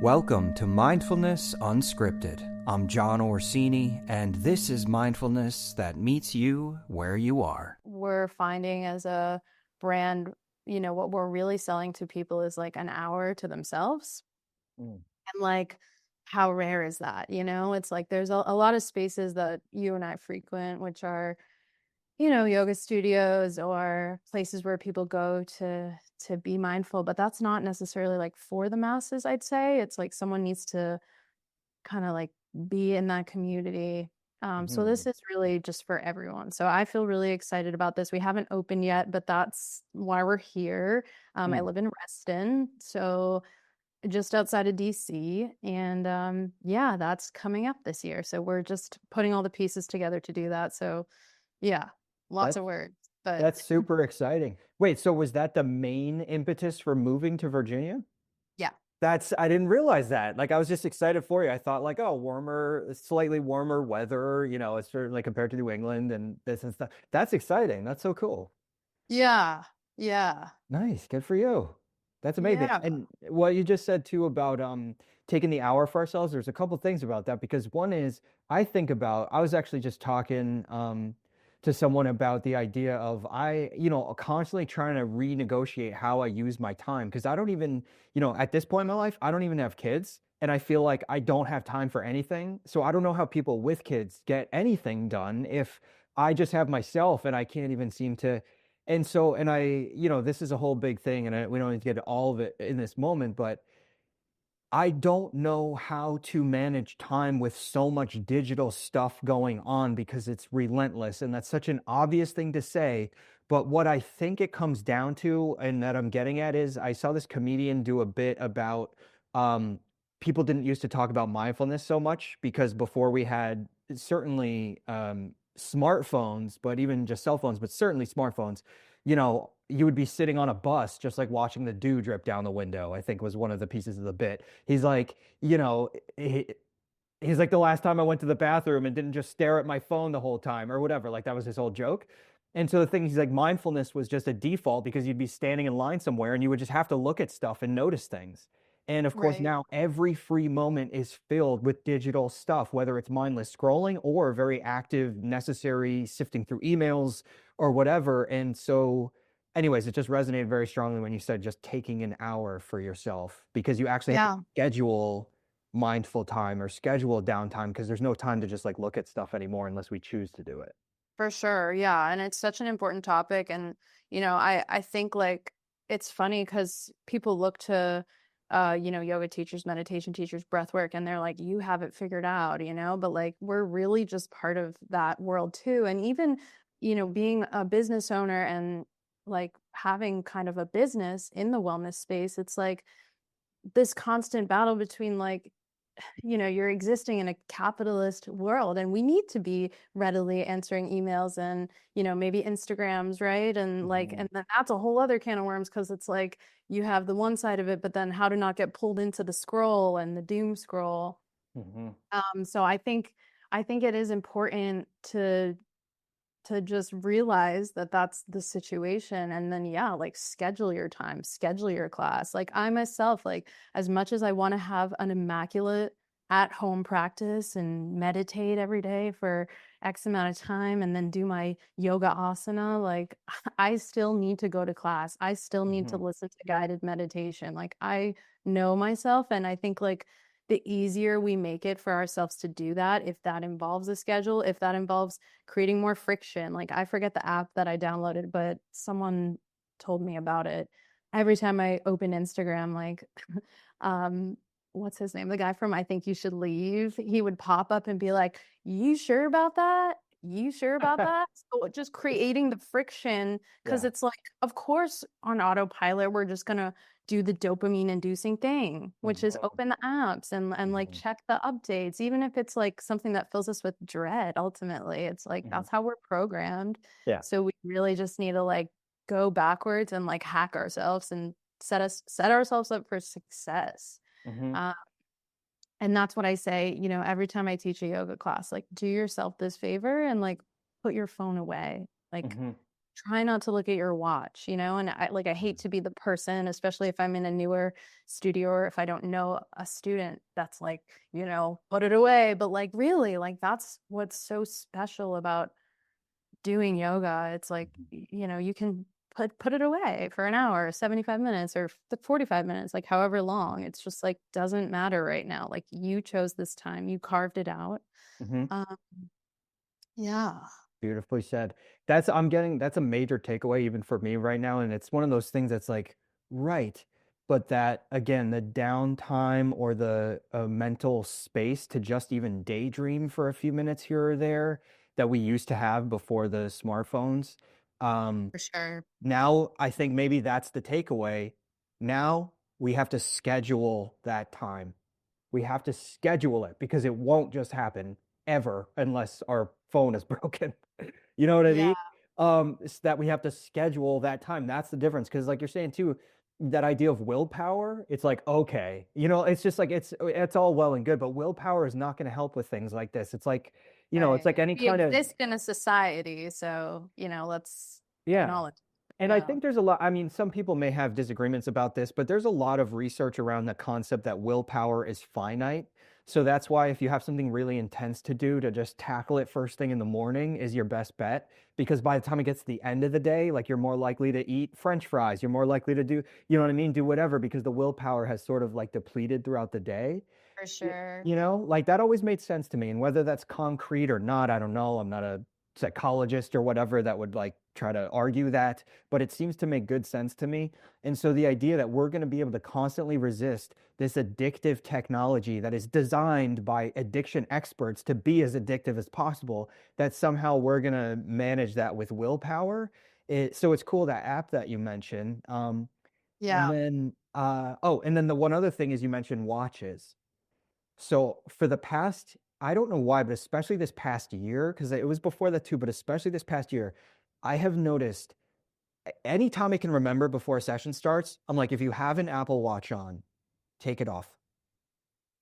Welcome to Mindfulness Unscripted. I'm Jon Orsini, and this is mindfulness that meets you where you are. We're finding as a brand, what we're really selling to people is like an hour to themselves. Mm. And like, how rare is that? It's like there's a lot of spaces that you and I frequent, which are, yoga studios or places where people go to be mindful, but that's not necessarily like for the masses, I'd say. It's like someone needs to kind of like be in that community. So this is really just for everyone. So I feel really excited about this. We haven't opened yet, but that's why we're here. I live in Reston, so just outside of DC. And yeah, that's coming up this year. So we're just putting all the pieces together to do that. So yeah, lots That's of words, but that's super exciting. Wait, so was that the main impetus for moving to Virginia? yeah. I didn't realize that. Like I was just excited for you. I thought like, oh, slightly warmer weather, it's certainly compared to New England and this and stuff. That's exciting. That's so cool. Yeah. Yeah. Nice. Good for you. That's amazing. Yeah. And what you just said too about taking the hour for ourselves, there's a couple things about that because one is I was actually just talking to someone about the idea of constantly trying to renegotiate how I use my time because I don't even, at this point in my life, I don't even have kids and I feel like I don't have time for anything. So I don't know how people with kids get anything done if I just have myself and I can't even seem to. And so, and I, this is a whole big thing, and we don't need to get to all of it in this moment, but I don't know how to manage time with so much digital stuff going on because it's relentless. And that's such an obvious thing to say. But what I think it comes down to, and that I'm getting at, is I saw this comedian do a bit about um, people didn't used to talk about mindfulness so much because before we had certainly smartphones, but even just cell phones, but certainly smartphones, you would be sitting on a bus just like watching the dew drip down the window, I think was one of the pieces of the bit. He's like, he's like, the last time I went to the bathroom and didn't just stare at my phone the whole time or whatever. Like that was his whole joke. And so the thing, he's like, mindfulness was just a default because you'd be standing in line somewhere and you would just have to look at stuff and notice things. And of course, Right. now every free moment is filled with digital stuff, whether it's mindless scrolling or very active, necessary sifting through emails or whatever. And so, anyways, it just resonated very strongly when you said just taking an hour for yourself because you actually have to Yeah. schedule mindful time or schedule downtime because there's no time to just like look at stuff anymore unless we choose to do it. For sure. Yeah. And it's such an important topic. And, I think like it's funny because people look to, yoga teachers, meditation teachers, breath work, and they're like, you have it figured out, but like we're really just part of that world too. And even, being a business owner and like having kind of a business in the wellness space, it's like this constant battle between like, you're existing in a capitalist world and we need to be readily answering emails and, maybe Instagrams, right? And like, Mhm. and then that's a whole other can of worms because it's like you have the one side of it, but then how to not get pulled into the scroll and the doom scroll. Mhm. So I think it is important to just realize that that's the situation and then yeah, like schedule your time, schedule your class. Like I myself, like as much as I want to have an immaculate at home practice and meditate every day for X amount of time and then do my yoga asana, like I still need to go to class. I still need to Mhm. listen to guided meditation. Like I know myself and I think like the easier we make it for ourselves to do that, if that involves a schedule, if that involves creating more friction. Like I forget the app that I downloaded, but someone told me about it. Every time I open Instagram, like um what's his name? The guy from I Think You Should Leave, he would pop up and be like, "You sure about that? You sure about that?" So just creating the friction because Yeah. it's like, of course, on autopilot, we're just gonna do the dopamine inducing thing, which is Mhm. open the apps and like Mhm. check the updates, even if it's like something that fills us with dread. Ultimately, it's like Mhm. that's how we're programmed. Yeah. So we really just need to like go backwards and like hack ourselves and set ourselves up for success. Mhm. Uh, and that's what I say, every time I teach a yoga class, like do yourself this favor and like put your phone away. Like Mhm. try not to look at your watch, you know? And I hate to be the person, especially if I'm in a newer studio or if I don't know a student that's like, put it away. But like, really, like, that's what's so special about doing yoga. It's like, you can put it away for an hour, 75 minutes or 45 minutes, like however long. It's just like, doesn't matter right now. Like, you chose this time, you carved it out. Hmm. Um, yeah. Beautifully said. That's a major takeaway even for me right now. And it's one of those things that's like, right. But that again, the downtime or the mental space to just even daydream for a few minutes here or there that we used to have before the smartphones. Um, For sure. Now I think maybe that's the takeaway. Now we have to schedule that time. We have to schedule it because it won't just happen ever unless our phone is broken. You know what I Yeah. mean? It's that we have to schedule that time. That's the difference. Because like you're saying too, that idea of willpower, it's like, okay, it's just like it's all well and good, but willpower is not going to help with things like this. It's like, it's Right. like any We kind of. exist in a society, so, let's Yeah. acknowledge. And I Yeah, think there's a lot, I mean, some people may have disagreements about this, but there's a lot of research around the concept that willpower is finite. So that's why if you have something really intense to do, to just tackle it first thing in the morning is your best bet. Because by the time it gets to the end of the day, like you're more likely to eat French fries. You're more likely to do, you know what I mean? Do whatever because the willpower has sort of like depleted throughout the day. for sure. Like that always made sense to me. And whether that's concrete or not, I don't know. I'm not a psychologist or whatever that would like try to argue that, but it seems to make good sense to me. And so the idea that we're going to be able to constantly resist this addictive technology that is designed by addiction experts to be as addictive as possible, that somehow we're going to manage that with willpower. So it's cool that app that you mentioned. And Yeah. then, and then the one other thing is you mentioned watches. So for the past, I don't know why, but especially this past year, because it was before that too, but especially this past year, I have noticed anytime I can remember before a session starts, I'm like, if you have an Apple Watch on, take it off.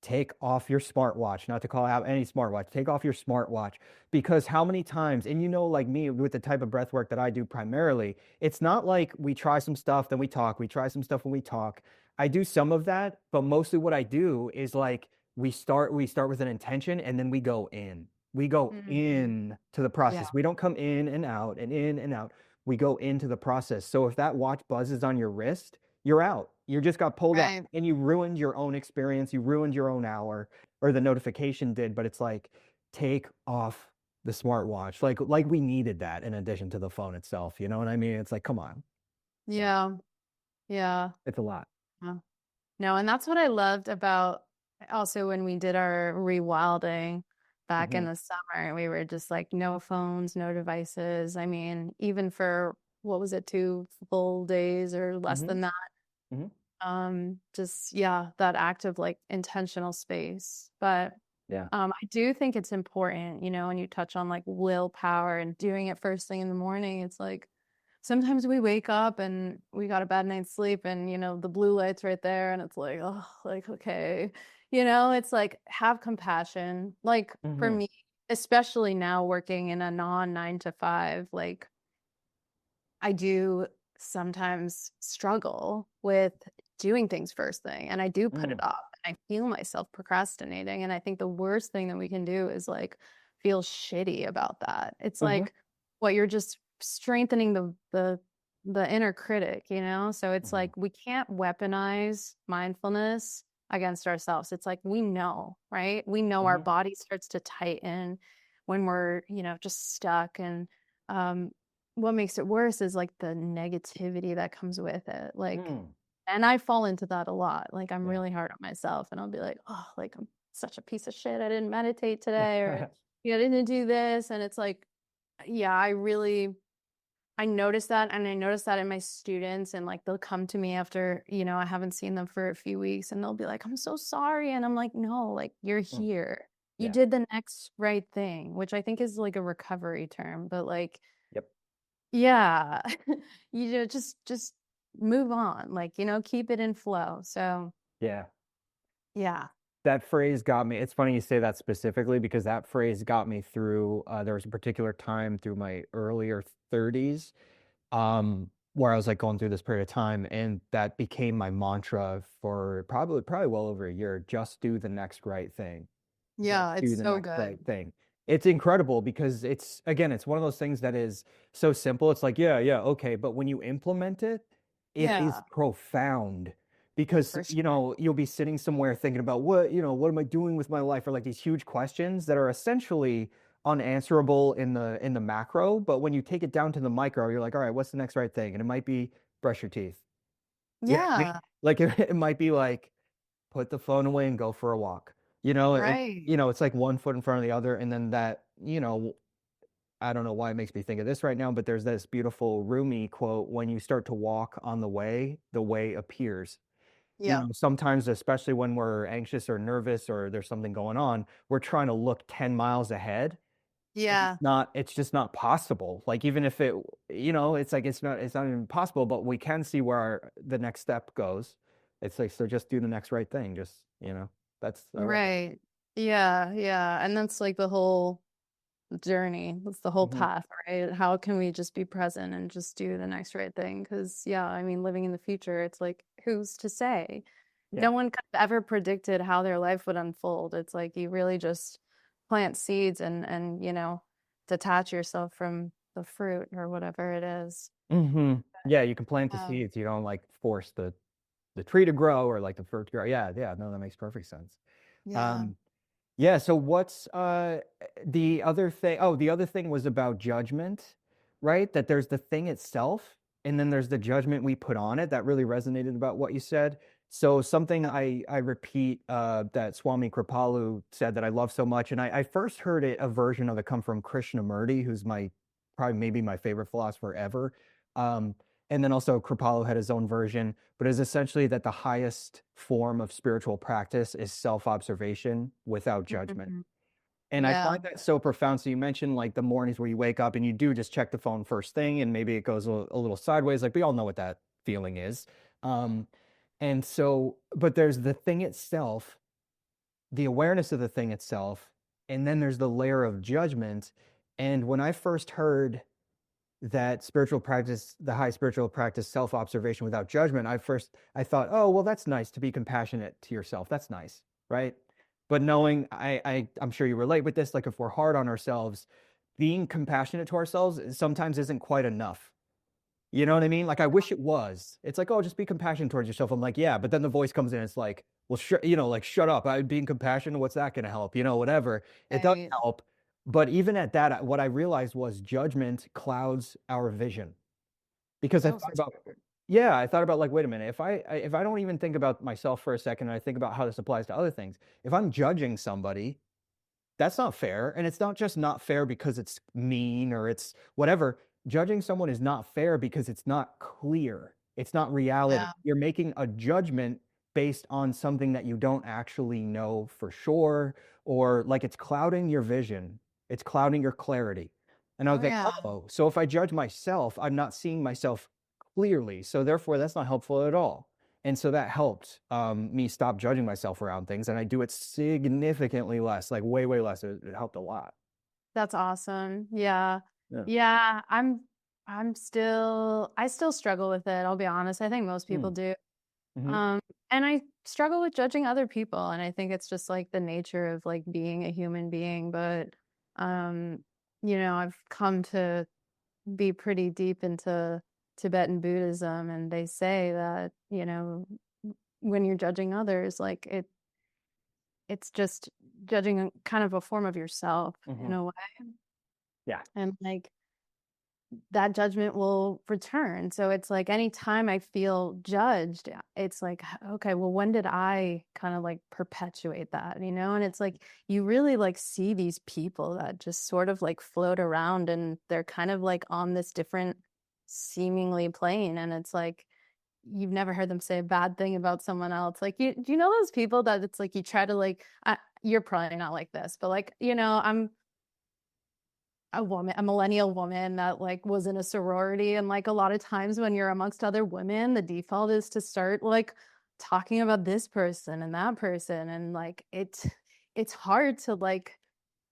Take off your smartwatch, not to call out any smartwatch, take off your smartwatch because how many times, and like me with the type of breath work that I do primarily, it's not like we try some stuff, then we talk, we try some stuff when we talk. I do some of that, but mostly what I do is like we start with an intention and then we go in. We go Mhm. in to the Yeah. process. We don't come in and out and in and out. We go into the process. So if that watch buzzes on your wrist, you're out. You just got pulled out Right. and you ruined your own experience. You ruined your own hour, or the notification did. But it's like, take off the smartwatch. Like we needed that in addition to the phone itself. You know what I mean? It's like, come on. So Yeah. Yeah. it's a lot. Yeah. No, and that's what I loved about also when we did our rewilding back in Hmm. the summer. We were just like, no phones, no devices. I mean, even for what was it, 2 full days or less Hmm. than that. Hmm. Just yeah, that act of like intentional space. But Yeah. I do think it's important, and you touch on like willpower and doing it first thing in the morning. It's like sometimes we wake up and we got a bad night's sleep and the blue light's right there and it's like, oh, like, okay. It's like have compassion. Like for Hmm. me, especially now working in a non 9 to 5, like I do sometimes struggle with doing things first thing and I do put Hmm. it off and I feel myself procrastinating. And I think the worst thing that we can do is like feel shitty about that. It's Hmm. like what you're just strengthening the inner critic, So it's Hmm. like we can't weaponize mindfulness against ourselves. It's like we know, right? We know our Hmm. body starts to tighten when we're, just stuck and um what makes it worse is like the negativity that comes with it. Like, Hmm. and I fall into that a lot. Like, I'm Yeah. really hard on myself and I'll be like, oh, like I'm such a piece of shit. I didn't meditate today or I didn't do this. And it's like, yeah, I notice that. And I notice that in my students and like they'll come to me after, I haven't seen them for a few weeks and they'll be like, I'm so sorry. And I'm like, no, like you're Mm. here. You Yeah. did the next right thing, which I think is like a recovery term, but like, Yep. yeah. Just move on, like, keep it in flow. So, Yeah. yeah. That phrase got me. It's funny you say that specifically because that phrase got me through. There was a particular time through my earlier 30s. where I was like going through this period of time, and that became my mantra for probably well over a year. Just do the next right thing. Yeah, Just it's do the so next right good. thing. It's incredible because it's again, it's one of those things that is so simple. It's like, yeah, yeah, okay, but when you implement it, it is Yeah, profound because, for sure. you'll be sitting somewhere thinking about what am I doing with my life, or like these huge questions that are essentially unanswerable in the macro, but when you take it down to the micro, you're like, all right, what's the next right thing? And it might be brush your teeth. You know what I mean? Yeah, Like it might be like put the phone away and go for a walk. And right. it's like one foot in front of the other, and then that, I don't know why it makes me think of this right now, but there's this beautiful Rumi quote: when you start to walk on the way appears. Yeah. Sometimes, especially when we're anxious or nervous or there's something going on, we're trying to look 10 miles ahead. And Yeah. it's just not possible. Like even if it's like it's not even possible, but we can see where the next step goes. It's like, so just do the next right thing. Just, that's all right. Right. Yeah, yeah. And that's like the whole journey. That's the whole Hmm. path, right? How can we just be present and just do the next right thing? Because, yeah, I mean, living in the future, it's like, who's to say? Yeah. No one could have ever predicted how their life would unfold. It's like you really just plant seeds and detach yourself from the fruit or whatever it is. Hmm. Yeah, you can plant the Yeah. seeds. You don't like force the tree to grow or like the fruit to grow. Yeah, yeah, no, that makes perfect sense. Yeah. Um, Yeah, so what's the other thing? Oh, the other thing was about judgment, right? That there's the thing itself, and then there's the judgment we put on it. That really resonated about what you said. So something I repeat that Swami Kripalu said that I love so much, and I first heard a version of it come from Krishnamurti, who's my probably maybe my favorite philosopher ever. Um, and then also Kripalu had his own version, but is essentially that the highest form of spiritual practice is self-observation without judgment. Mhm. And I Yeah. find that so profound. So you mentioned like the mornings where you wake up and you do just check the phone first thing, and maybe it goes a little sideways. Like we all know what that feeling is. Um, and so, but there's the thing itself, the awareness of the thing itself, and then there's the layer of judgment. And when I first heard that spiritual practice, the high spiritual practice, self-observation without judgment, I thought, oh, well, that's nice to be compassionate to yourself. That's nice, right? But knowing, I'm sure you relate with this, like if we're hard on ourselves, being compassionate to ourselves sometimes isn't quite enough. You know what I mean? Like I wish it was. It's like, oh, just be compassionate towards yourself. I'm like, yeah, but then the voice comes in. It's like, well, like shut up. I being compassionate. What's that going to help? Whatever. It does Right. help, but even at that, what I realized was judgment clouds our vision. Because Oh, for sure. I thought about like, wait a minute, if I don't even think about myself for a second, and I think about how this applies to other things, if I'm judging somebody, that's not fair. And it's not just not fair because it's mean or it's whatever. Judging someone is not fair because it's not clear. It's not reality. Yeah. You're making a judgment based on something that you don't actually know for sure, or like it's clouding your vision, it's clouding your clarity. And I was Oh, like, yeah. oh, so if I judge myself, I'm not seeing myself clearly. So therefore, that's not helpful at all. And so that helped me stop judging myself around things, and I do it significantly less, like way, way less. It helped a lot. That's awesome. Yeah. Yeah. Yeah. I still struggle with it. I'll be honest. I think most people Mm. do. Hmm. Um, and I struggle with judging other people. And I think it's just like the nature of like being a human being. But, um, I've come to be pretty deep into Tibetan Buddhism, and they say that, when you're judging others, like it's just judging kind of a form of yourself in Hmm. a way. Yeah. And like that judgment will return. So it's like anytime I feel judged, it's like, okay, well, when did I kind of like perpetuate that, And it's like you really like see these people that just sort of like float around and they're kind of like on this different seemingly plane. And it's like you've never heard them say a bad thing about someone else. Like do you know those people that it's like you try to like you're probably not like this, but like, I'm a millennial woman that like was in a sorority, and like a lot of times when you're amongst other women, the default is to start like talking about this person and that person, and like it's hard to like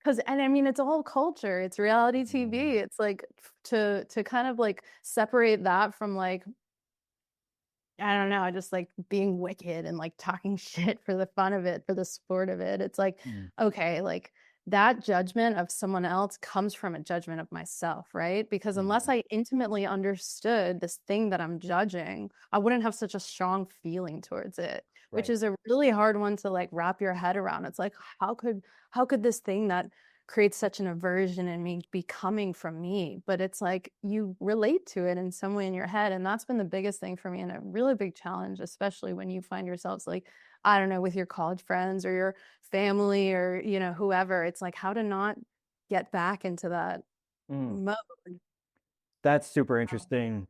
'cause and I mean, it's a whole culture, it's reality Mm, TV, it's like to kind of, like, separate that from, like, I don't know, just, like, being wicked and, like, talking shit for the fun of it, for the sport of it. It's like, mm, okay, like, that judgment of someone else comes from a judgment of myself, right? Because unless mm. I intimately understood this thing that I'm judging, I wouldn't have such a strong feeling towards it, which Right. is a really hard one to, like, wrap your head around. It's like, how could this thing that creates such an aversion in me be coming from me? But it's like you relate to it in some way in your head, and that's been the biggest thing for me and a really big challenge, especially when you find yourselves like, I don't know, with your college friends or your family or, whoever. It's like how to not get back into that Mm. mode. That's super interesting.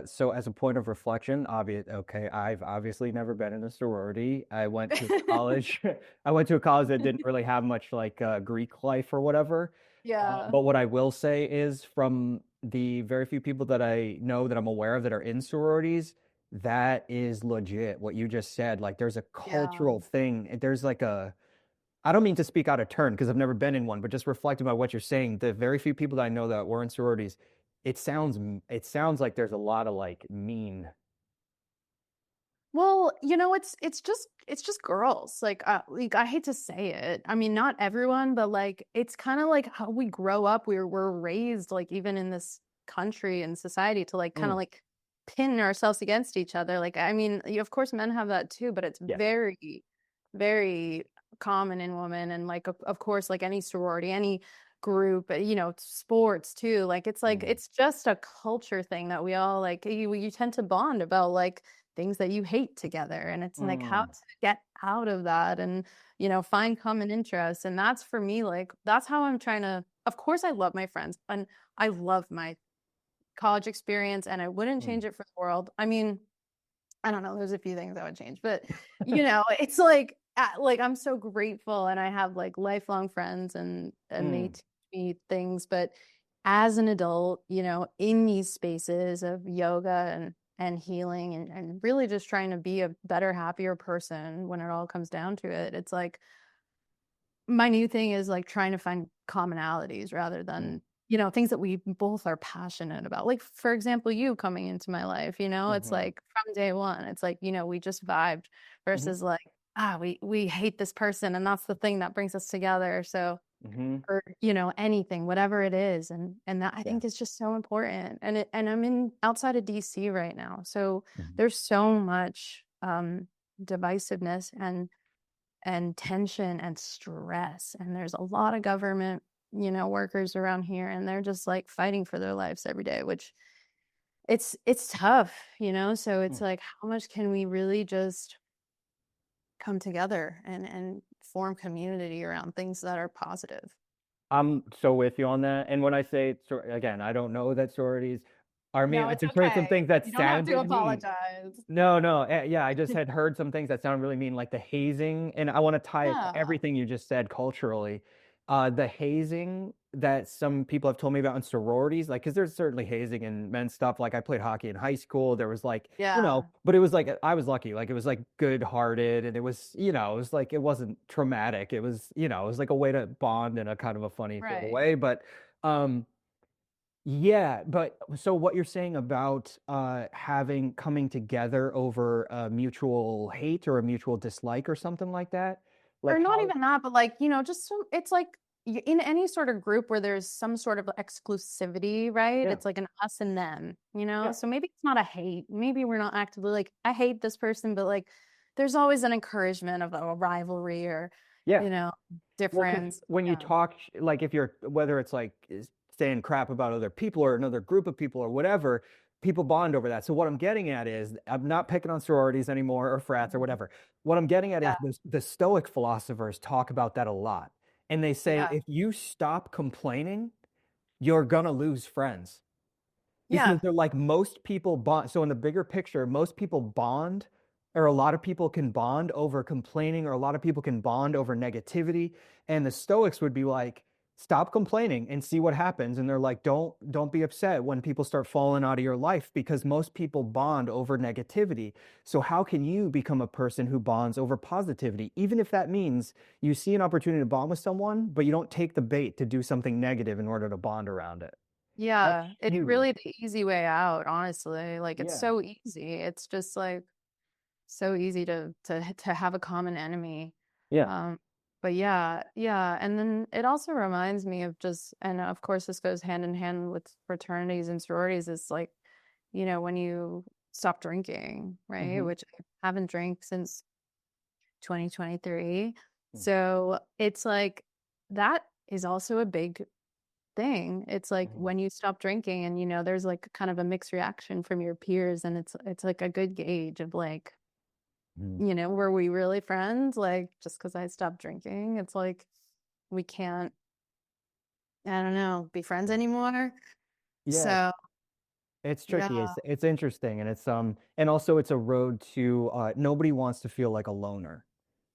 So as a point of reflection, okay, I've obviously never been in a sorority. I went to college. I went to a college that didn't really have much like Greek life or whatever. Yeah. But what I will say is from the very few people that I know that I'm aware of that are in sororities, that is legit. What you just said, like there's a Yeah. cultural thing. There's like a I don't mean to speak out of turn because I've never been in one, but just reflecting about what you're saying, the very few people that I know that were in sororities, it sounds like there's a lot of like mean. Well, it's just girls. Like I hate to say it. I mean, not everyone, but like it's kind of like how we grow up. We're raised like even in this country and society to like kind of Mm, like pin ourselves against each other. Like I mean, of course men have that too, but it's yes. very very common in women and like of course like any sorority, any group, sports too. Like Mm, it's just a culture thing that we all like you tend to bond about like things that you hate together. And it's like how mm, to get out of that and, find common interests. And that's for me, like, that's how I'm trying to, of course, I love my friends and I love my college experience and I wouldn't mm, change it for the world. I mean, I don't know, there's a few things I would change, but, it's like I'm so grateful and I have like lifelong friends and they mm, teach me things. But as an adult, in these spaces of yoga and healing and really just trying to be a better, happier person when it all comes down to it, it's like my new thing is like trying to find commonalities rather mm, than, things that we both are passionate about. Like, for example, you coming into my life, it's mhm, like from day one, it's like, we just vibed mhm, versus like, we hate this person and that's the thing that brings us together. So, mhm, or, anything, whatever it is. And that I yeah. think is just so important. And I'm in outside of DC right now. So Mhm. there's so much divisiveness and tension and stress. And there's a lot of government, workers around here and they're just like fighting for their lives every day, which it's tough, so it's Mm. like how much can we really just come together and form community around things that are positive. I'm so with you on that. And when I say, again, I don't know that sororities are mean. No, I it's just heard some okay. things that You don't have to sounded mean. apologize. No, no. Yeah, I just had heard some things that sound really mean, like the hazing. And I want to tie it to Yeah. everything you just said culturally. The hazing that some people have told me about in sororities, like, because there's certainly hazing in men's stuff. Like, I played hockey in high school. There was like, Yeah. but it was like, I was lucky. Like, it was like good-hearted and it was, it was like, it wasn't traumatic. It was like a way to bond in a kind of a funny sort of Right. way. But, um, yeah, but so what you're saying about having coming together over a mutual hate or a mutual dislike or something like that, Or like not how? even that, but like, just some it's like in any sort of group where there's some sort of exclusivity, right? Yeah, It's like an us and them, yeah, So maybe it's not a hate. Maybe we're not actively like, I hate this person, but like there's always an encouragement of a rivalry or, yeah. you know, Well, because difference. when you Yeah. talk, like if you're whether it's like saying crap about other people or another group of people or whatever, people bond over that. So what I'm getting at is I'm not picking on sororities anymore or frats or Mhm. whatever. What I'm getting at is Yeah. the Stoic philosophers talk about that a lot, and they say Yeah. if you stop complaining you're gonna lose friends because Yeah. they're like most people bond. So in the bigger picture, most people bond, or a lot of people can bond over complaining, or a lot of people can bond over negativity. And the Stoics would be like, stop complaining and see what happens. And they're like, don't be upset when people start falling out of your life because most people bond over negativity. So how can you become a person who bonds over positivity, even if that means you see an opportunity to bond with someone, but you don't take the bait to do something negative in order to bond around it? That's Yeah, it's huge. really the easy way out, honestly. Like it's Yeah. so easy. It's just like so easy to have a common enemy. Yeah. Um, but yeah, yeah. And then it also reminds me of just, and of course this goes hand in hand with fraternities and sororities, is like, when you stop drinking, right? Hmm. Which I haven't drank since 2023. So it's like that is also a big thing. It's like Hmm. when you stop drinking and there's like kind of a mixed reaction from your peers, and it's like a good gauge of like, Hmm. were we really friends? Like just because I stopped drinking, it's like we can't, I don't know, be friends anymore. Yeah. So It's tricky. yeah, It's interesting, and it's and also it's a road to nobody wants to feel like a loner.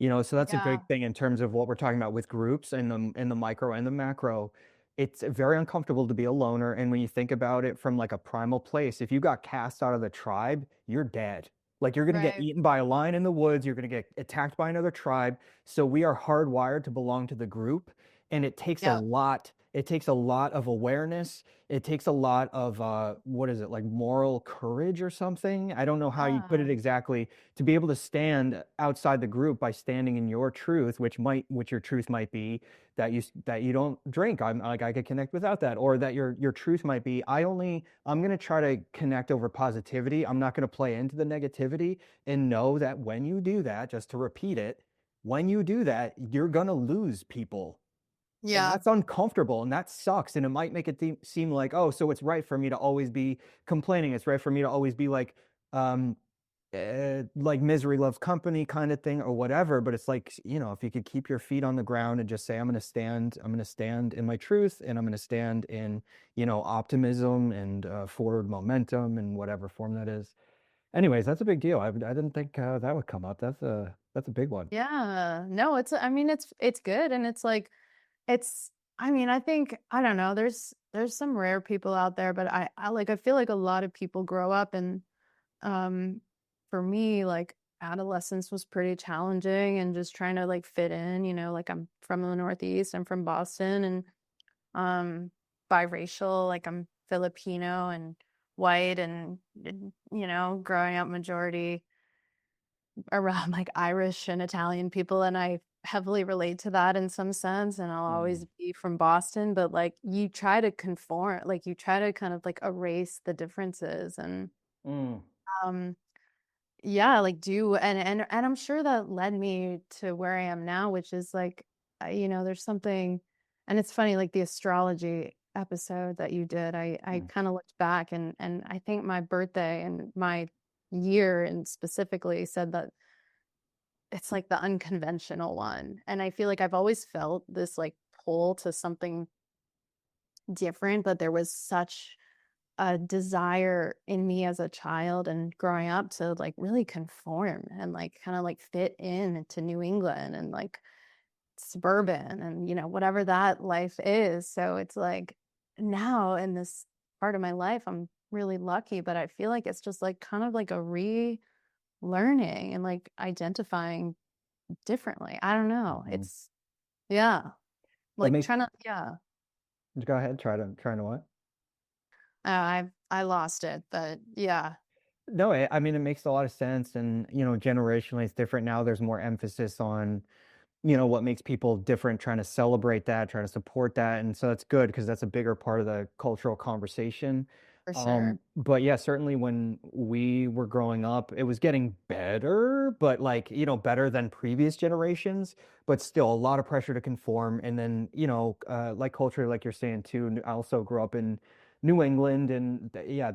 So that's a yeah, big thing in terms of what we're talking about with groups and the micro and the macro. It's very uncomfortable to be a loner, and when you think about it from like a primal place, if you got cast out of the tribe, you're dead. Like you're gonna get right, eaten by a lion in the woods, you're gonna get attacked by another tribe. So we are hardwired to belong to the group, and it takes a yeah, lot. It takes a lot of awareness. It takes a lot of what is it, like moral courage or something? I don't know how you put yeah, it exactly, to be able to stand outside the group by standing in your truth, which your truth might be that you don't drink. I'm like I could connect without that, or that your truth might be I'm going to try to connect over positivity. I'm not going to play into the negativity, and know that when you do that, just to repeat it, when you do that, you're going to lose people, and yeah, that's uncomfortable and that sucks. And it might make it seem like, oh, so it's right for me to always be complaining. It's right for me to always be um, like misery loves company kind of thing or whatever. But it's like, if you could keep your feet on the ground and just say, I'm going to stand in my truth, and I'm going to stand in, optimism and forward momentum and whatever form that is. Anyways, that's a big deal. I didn't think that would come up. That's a big one. yeah. No, I mean, it's good, and it's like it's. I mean, I think I don't know. There's some rare people out there, but I feel like a lot of people grow up, and Um, for me, like adolescence was pretty challenging and just trying to like fit in, like I'm from the Northeast, I'm from Boston, and um biracial, like I'm Filipino and white, and growing up majority around like Irish and Italian people, and I heavily relate to that in some sense, and I'll always Mm. be from Boston, but like you try to conform, like you try to kind of like erase the differences, and Mm. um yeah, like do and I'm sure that led me to where I am now, which is like there's something, and it's funny, like the astrology episode that you did, I Mm. kind of looked back, and I think my birthday and my year and specifically said that it's like the unconventional one. And I feel like I've always felt this like pull to something different, but there was such a desire in me as a child and growing up to like really conform and like kind of like fit in to New England and like suburban and whatever that life is. So it's like now in this part of my life I'm really lucky, but I feel like it's just like kind of like a relearning and like identifying differently. I don't know. Mhm. It's yeah, It like makes trying to yeah. Go ahead, try to what? I lost it, but yeah. No, I mean, it makes a lot of sense. And, generationally, it's different now. There's more emphasis on, what makes people different, trying to celebrate that, trying to support that. And so that's good because that's a bigger part of the cultural conversation. For sure. But yeah, certainly when we were growing up, it was getting better, but like, better than previous generations, but still a lot of pressure to conform. And then, like culture, like you're saying too, I also grew up in New England, and yeah,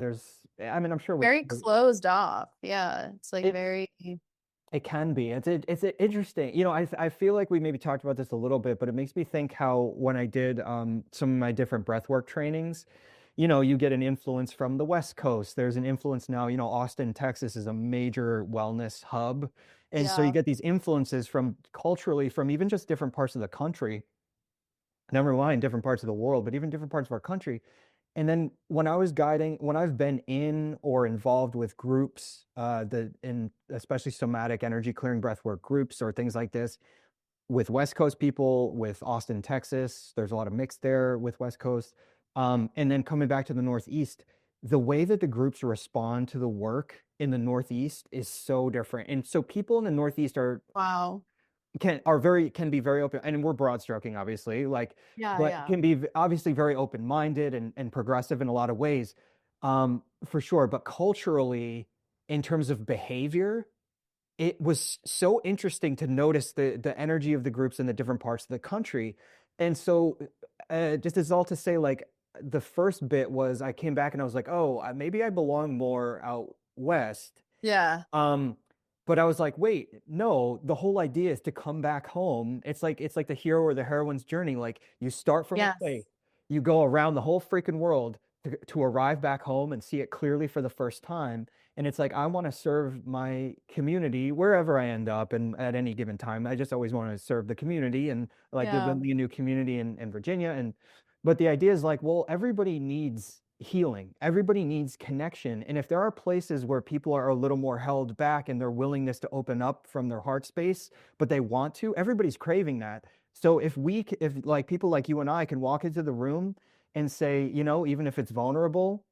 I mean, I'm sure Very closed off. Yeah, it's like it very it can be. It's interesting. I feel like we maybe talked about this a little bit, but it makes me think how when I did some of my different breathwork trainings, you get an influence from the West Coast. There's an influence now, Austin, Texas is a major wellness hub. And so you yeah. get these influences from culturally from even just different parts of the country. never mind different parts of the world, but even different parts of our country. And then when I was guiding, when I've been in or involved with groups, in especially somatic energy clearing breathwork groups or things like this, with West Coast people, with Austin, Texas, there's a lot of mix there with West Coast. And then coming back to the Northeast, the way that the groups respond to the work in the Northeast is so different. And so people in the Northeast Wow. can be very open, and we're broad stroking obviously, like, Yeah, but yeah. can be obviously very open minded and progressive in a lot of ways, for sure. But culturally, in terms of behavior, it was so interesting to notice the energy of the groups in the different parts of the country. And so, just as all to say, like, the first bit was I came back and I was like, oh, maybe I belong more out west. Yeah. um, but I was like, wait, no, the whole idea is to come back home. It's like the hero or the heroine's journey. Like, you start from a place, Yes. you go around the whole freaking world to arrive back home and see it clearly for the first time. And it's like I want to serve my community wherever I end up and at any given time. I just always want to serve the community, and like there's Yeah. a new community in Virginia. And but the idea is like, well, everybody needs healing. Everybody needs connection. And if there are places where people are a little more held back in their willingness to open up from their heart space, but they want to, everybody's craving that. So if like people like you and I can walk into the room and say, even if it's vulnerable,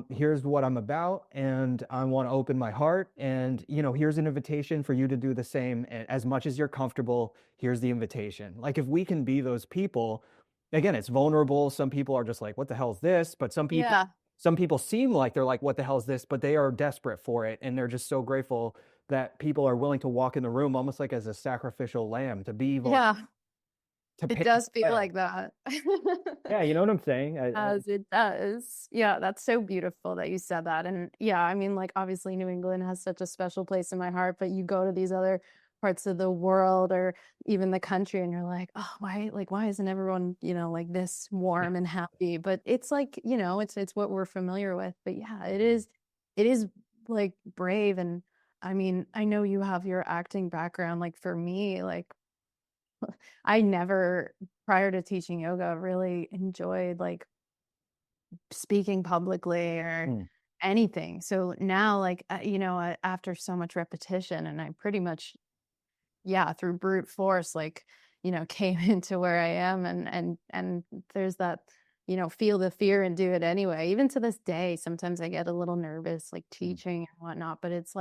here's what I'm about, and I want to open my heart, and here's an invitation for you to do the same. As much as you're comfortable, here's the invitation. Like, if we can be those people, again, it's vulnerable. Some people are just like, what the hell is this? But Yeah. some people seem like they're like, what the hell is this? But they are desperate for it. And they're just so grateful that people are willing to walk in the room almost like as a sacrificial lamb to be Yeah. to It pay does the feel way. like that. Yeah, you know what I'm saying? As it does. Yeah, that's so beautiful that you said that. And yeah, I mean, like, obviously New England has such a special place in my heart, but you go to these other parts of the world or even the country and you're like, oh, why isn't everyone, like this Yeah. warm and happy? But it's like, it's what we're familiar with. But yeah, it is like brave. And I mean, I know you have your acting background. Like for me, like I never, prior to teaching yoga, really enjoyed like speaking publicly or Mm, anything. So now, like, after so much repetition, and I pretty much, yeah, through brute force, like, came into where I am, and there's that, feel the fear and do it anyway. Even to this day, sometimes I get a little nervous, like mm, teaching and whatnot, but it's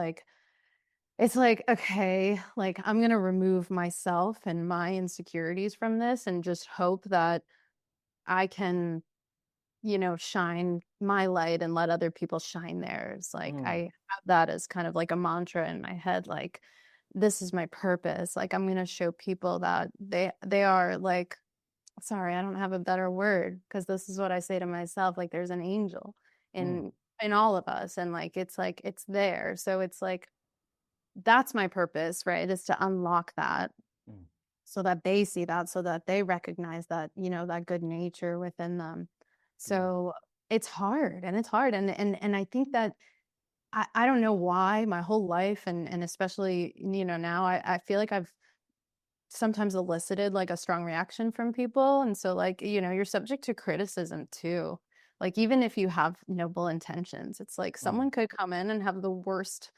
like, okay, like I'm gonna remove myself and my insecurities from this and just hope that I can, shine my light and let other people shine theirs. Like mm, I have that as kind of like a mantra in my head, like this is my purpose. Like I'm gonna show people that they are like, sorry, I don't have a better word because this is what I say to myself. Like there's an angel mm, in all of us, and like it's there. So it's like that's my purpose, right? Is to unlock that mm, so that they see that, so that they recognize that, that good nature within them. mm, So it's hard and it's hard. And I think that I don't know why my whole life and especially, now I feel like I've sometimes elicited like a strong reaction from people. And so like, you're subject to criticism too. Like even if you have noble intentions, it's like mm, someone could come in and have the worst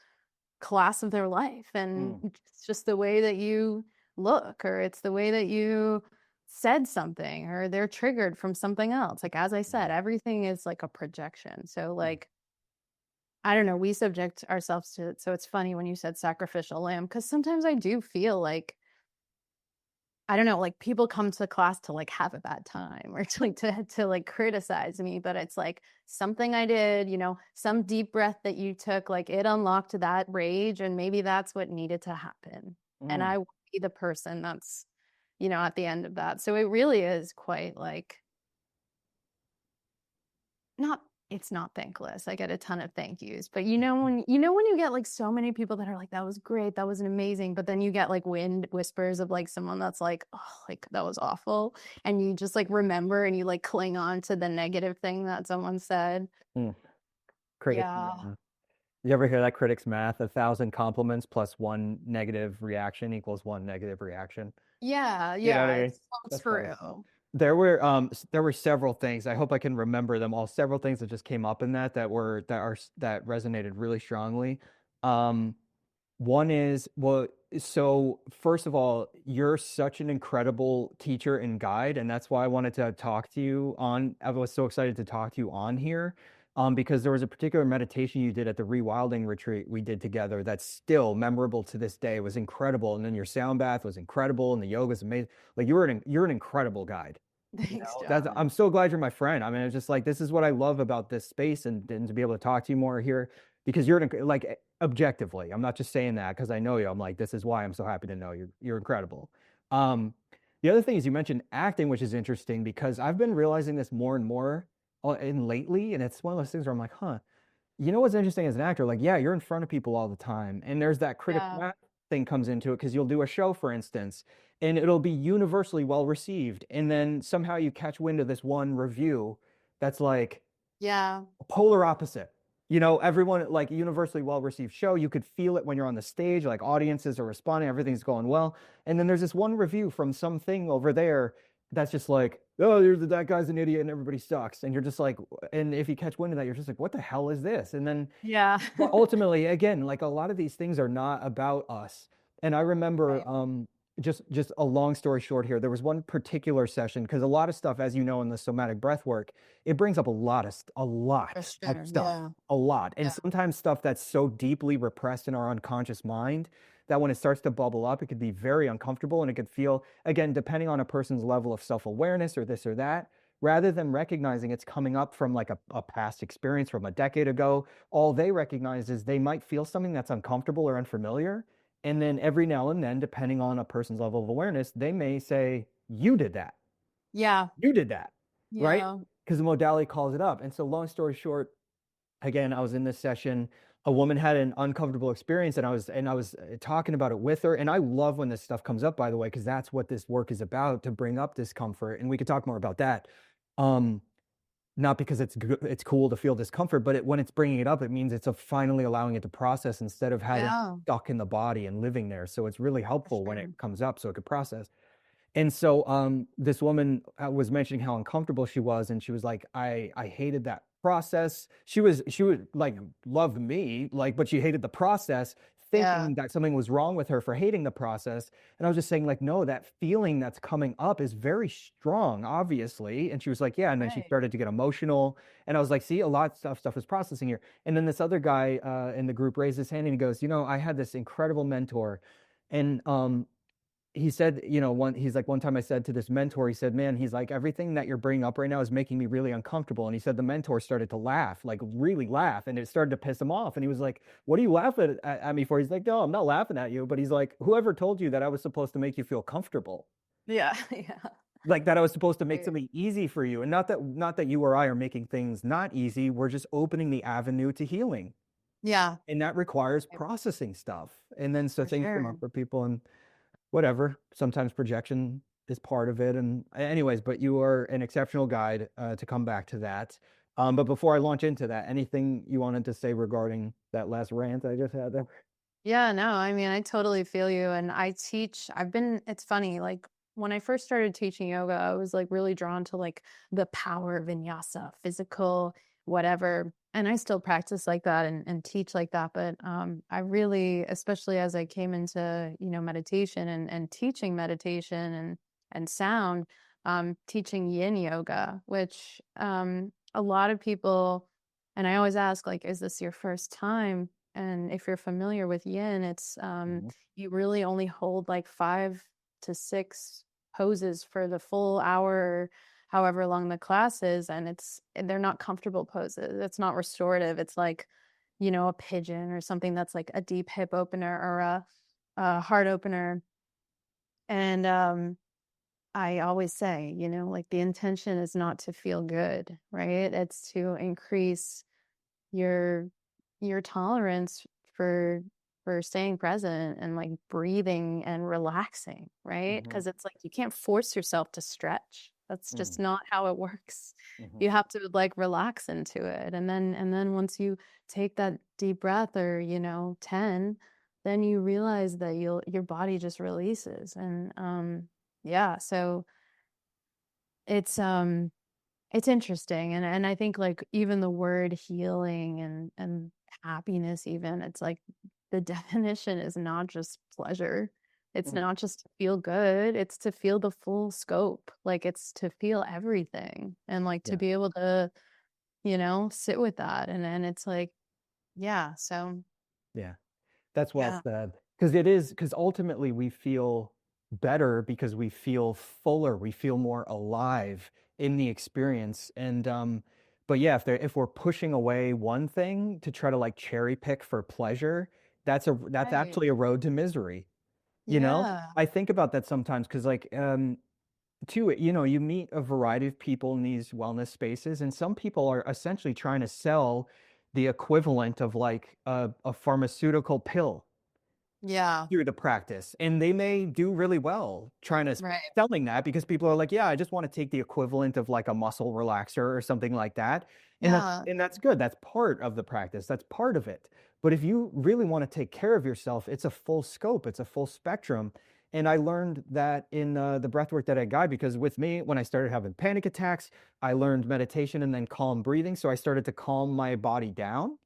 class of their life, and mm, it's just the way that you look, or it's the way that you said something, or they're triggered from something else. Like as I said, mm, everything is like a projection. So mm, like I don't know, we subject ourselves to it. So it's funny when you said sacrificial lamb, because sometimes I do feel like, I don't know, like people come to class to like have a bad time or to like to like criticize me, but it's like something I did, some deep breath that you took, like it unlocked that rage, and maybe that's what needed to happen. And mm. I will be the person that's, at the end of that. So it really is quite like not it's not thankless. I get a ton of thank yous. But when you get like so many people that are like, that was great, that was an amazing, but then you get like wind whispers of like someone that's like, oh, like that was awful. And you just like remember and you like cling on to the negative thing that someone said. Mm. Critic Yeah. math. You ever hear that critic's math? 1,000 compliments plus one negative reaction equals one negative reaction. Yeah, You know what yeah. I mean? It's so That's funny. true. There were several things. I hope I can remember them all. Several things that just came up in that resonated really strongly. Um, One is, well, so first of all, you're such an incredible teacher and guide, and that's why I wanted to talk to you on. I was so excited to talk to you on here, because there was a particular meditation you did at the rewilding retreat we did together that's still memorable to this day. It was incredible, and then your sound bath was incredible, and the yoga is amazing. Like you're an incredible guide. You Thanks, know, that's I'm John. so glad you're my friend. I mean, it's just like this is what I love about this space and to be able to talk to you more here because like objectively. I'm not just saying that because I know you. I'm like, this is why I'm so happy to know you're incredible. Um, the other thing is you mentioned acting, which is interesting because I've been realizing this more and more in lately, and it's one of those things where I'm like, huh, you know what's interesting as an actor? Like, yeah, you're in front of people all the time, and there's that critical Yeah. mass thing comes into it because you'll do a show, for instance, and it'll be universally well received, and then somehow you catch wind of this one review that's like Yeah. polar opposite. You know, everyone like universally well received show. You could feel it when you're on the stage, like audiences are responding, everything's going well. And then there's this one review from something over there that's just like, oh, that guy's an idiot and everybody sucks. And you're just like, and if you catch wind of that, you're just like, what the hell is this? And then Yeah. but ultimately, again, like a lot of these things are not about us. And I remember Right. just a long story short here, there was one particular session because a lot of stuff, as you know, in the somatic breath work, it brings up a For lot of sure. stuff, Yeah. a lot. And Yeah. sometimes stuff that's so deeply repressed in our unconscious mind that when it starts to bubble up, it could be very uncomfortable and it could feel, again, depending on a person's level of self-awareness or this or that, rather than recognizing it's coming up from like a past experience from a decade ago, all they recognize is they might feel something that's uncomfortable or unfamiliar. And then every now and then, depending on a person's level of awareness, they may say, you did that. Yeah. You did that. Right. Yeah. Because the modality calls it up. And so, long story short, again, I was in this session. A woman had an uncomfortable experience, and I was talking about it with her. And I love when this stuff comes up, by the way, because that's what this work is about to bring up discomfort. And we could talk more about that. Um, Not because it's cool to feel discomfort, but when it's bringing it up, it means it's finally allowing it to process instead of having Yeah. stuck in the body and living there. So it's really For helpful when it sure. comes up so it could process. And so this woman was mentioning how uncomfortable she was, and she was like, I hated that process. She would like love me, like, but she hated the process, Yeah. thinking that something was wrong with her for hating the process. And I was just saying, like, no, that feeling that's coming up is very strong, obviously. And she was like, yeah. And then she Right. started to get emotional. And I was like, see, a lot of stuff is processing here. And then this other guy in the group raised his hand and he goes, you know, I had this incredible mentor. And he said, you know, he's like, one time I said to this mentor, he said, man, he's like, everything that you're bringing up right now is making me really uncomfortable. And he said the mentor started to laugh, like really laugh, and it started to piss him off. And he was like, what are you laughing at me for? He's like, no, I'm not laughing at you. But he's like, whoever told you that I was supposed to make you feel comfortable? Yeah. Yeah. Like that I was supposed to make Right. something easy for you. And not that you or I are making things not easy. We're just opening the avenue to healing. Yeah. And that requires processing stuff. And then so For things come up sure. for people and whatever. Sometimes projection is part of it. And anyways, but you are an exceptional guide to come back to that. But before I launch into that, anything you wanted to say regarding that last rant I just had there? Yeah, no, I mean, I totally feel you. And it's funny, like when I first started teaching yoga, I was like really drawn to like the power of vinyasa, physical, whatever. And I still practice like that and teach like that. But I really, especially as I came into, meditation and teaching meditation and sound, teaching yin yoga, which a lot of people, and I always ask, like, is this your first time? And if you're familiar with yin, it's Mhm, you really only hold like 5 to 6 poses for the full hour, however long the class is, and they're not comfortable poses. It's not restorative. It's like, a pigeon or something that's like a deep hip opener or a heart opener. And I always say, like the intention is not to feel good, right? It's to increase your tolerance for staying present and like breathing and relaxing, right? mhm, Because it's like you can't force yourself to stretch. That's just mhm, not how it works. mhm, You have to like relax into it. And then once you take that deep breath or, 10, then you realize that your body just releases. And yeah, so it's it's interesting, and I think, like, even the word healing and happiness even, it's like the definition is not just pleasure. It's Mm. not just to feel good, it's to feel the full scope, like, it's to feel everything and, like, to Yeah. be able to, sit with that, and it's like yeah, so Yeah. That's well yeah. said. Because ultimately we feel better because we feel fuller, we feel more alive in the experience. But yeah, if we're pushing away one thing to try to like cherry pick for pleasure, that's Right. actually a road to misery. You know? Yeah. I think about that sometimes because like too, you meet a variety of people in these wellness spaces, and some people are essentially trying to sell the equivalent of like a pharmaceutical pill Yeah. through the practice, and they may do really well trying to Right. selling that because people are like, yeah, I just want to take the equivalent of like a muscle relaxer or something like that. And that's Yeah. and that's good. That's part of the practice. That's part of it. But if you really want to take care of yourself, it's a full scope, it's a full spectrum. And I learned that in the breath work that I guide, because with me, when I started having panic attacks, I learned meditation and then calm breathing. So I started to calm my body down.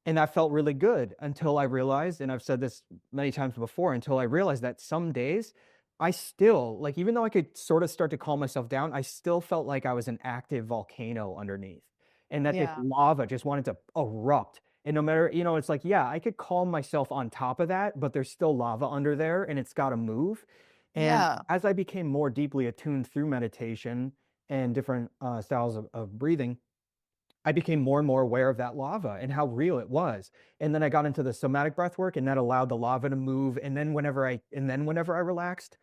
And that felt really good until I realized, and I've said this many times before, until I realized that some days I still, like, even though I could sort of start to calm myself down, I still felt like I was an active volcano underneath and that this Yeah. lava just wanted to erupt. And no matter, it's like, yeah, I could calm myself on top of that, but there's still lava under there and it's got to move. And Yeah. as I became more deeply attuned through meditation and different styles of breathing, I became more and more aware of that lava and how real it was. And then I got into the somatic breath work and that allowed the lava to move. And then whenever I relaxed,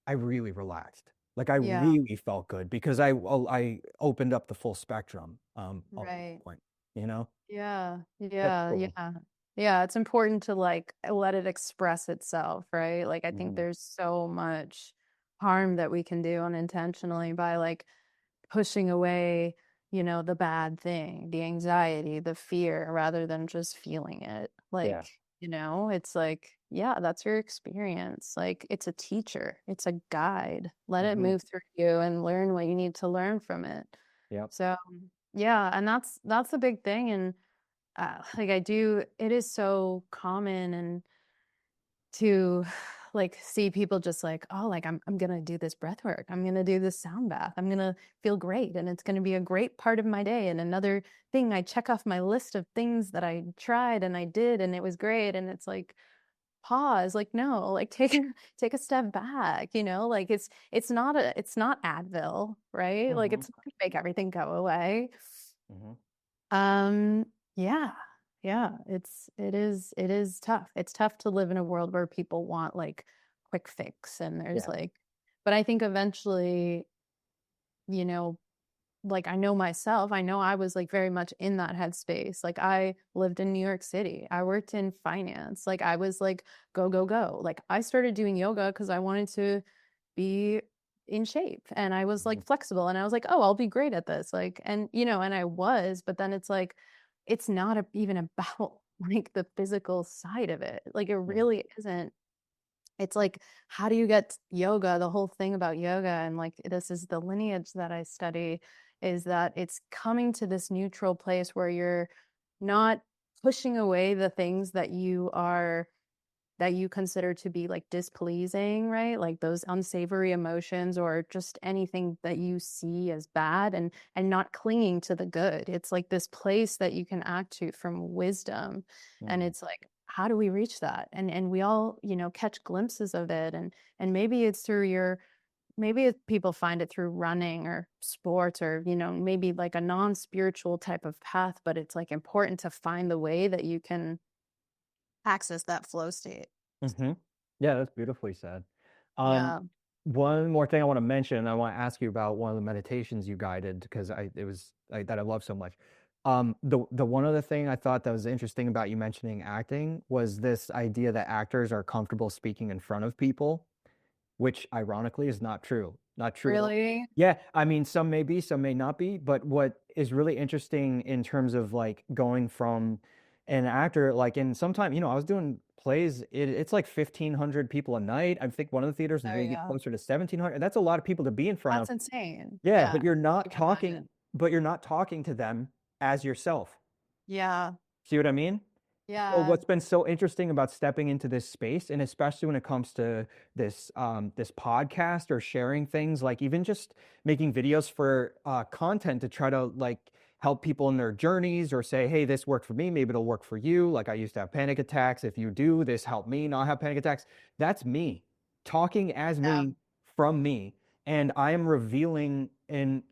I really relaxed. Like I Yeah. really felt good because I opened up the full spectrum of Right. that point, you know? Yeah, That's yeah, cool. yeah. Yeah, it's important to like let it express itself, right? Like I think Mhm. there's so much harm that we can do unintentionally by like pushing away, the bad thing, the anxiety, the fear, rather than just feeling it. Yeah. Like, it's like, yeah, that's your experience. Like it's a teacher, it's a guide. Let it Mhm. move through you and learn what you need to learn from it. Yep. So, yeah, and that's a big thing. And like it is so common and to like see people just like, oh, like I'm gonna do this breath work. I'm gonna do this sound bath. I'm gonna feel great and it's gonna be a great part of my day. And another thing I check off my list of things that I tried and I did and it was great. And it's like pause, like no, like take a step back, like it's not Advil, right? Like Mhm. it's not gonna make everything go away. Mhm. Um, yeah. Yeah, it is tough. It's tough to live in a world where people want like quick fix and there's Yeah. like but I think eventually, you know, like I know myself, I know I was like very much in that headspace. Like I lived in New York City. I worked in finance. Like I was like go go go. Like I started doing yoga cuz I wanted to be in shape and I was Mhm. like flexible and I was like, "Oh, I'll be great at this." Like and and I was, but then it's like it's not even about like the physical side of it. Like it Yeah. really isn't. It's like how do you get yoga? The whole thing about yoga and like this is the lineage that I study is that it's coming to this neutral place where you're not pushing away the things that you consider to be like displeasing, right? Like those unsavory emotions or just anything that you see as bad and not clinging to the good. It's like this place that you can act to from wisdom. And Mhm. it's like how do we reach that? And we all, catch glimpses of it and maybe it's through your maybe people find it through running or sports or maybe like a non-spiritual type of path, but it's like important to find the way that you can access that flow state. Mhm. Yeah, that's beautifully said. Um, Yeah. one more thing I want to mention, I want to ask you about one of the meditations you guided because that I love so much. The one other thing I thought that was interesting about you mentioning acting was this idea that actors are comfortable speaking in front of people, which ironically is not true. Not true at all. Really? Yeah, I mean, some may be, some may not be, but what is really interesting in terms of like going from an actor, like in sometime, I was doing plays, it's like 1,500 people a night. I think one of the theaters is Oh maybe yeah. closer to 1,700. That's a lot of people to be in front of. That's insane. Yeah, Yeah. I can imagine. but you're not talking to them as yourself. Yeah. See what I mean? So Yeah. what's been so interesting about stepping into this space, and especially when it comes to this podcast or sharing things, like even just making videos for content to try to like help people in their journeys or say, hey, this worked for me, maybe it'll work for you. Like I used to have panic attacks. If you do, this helped me not have panic attacks. That's me talking as Yeah. me from me. And I am revealing in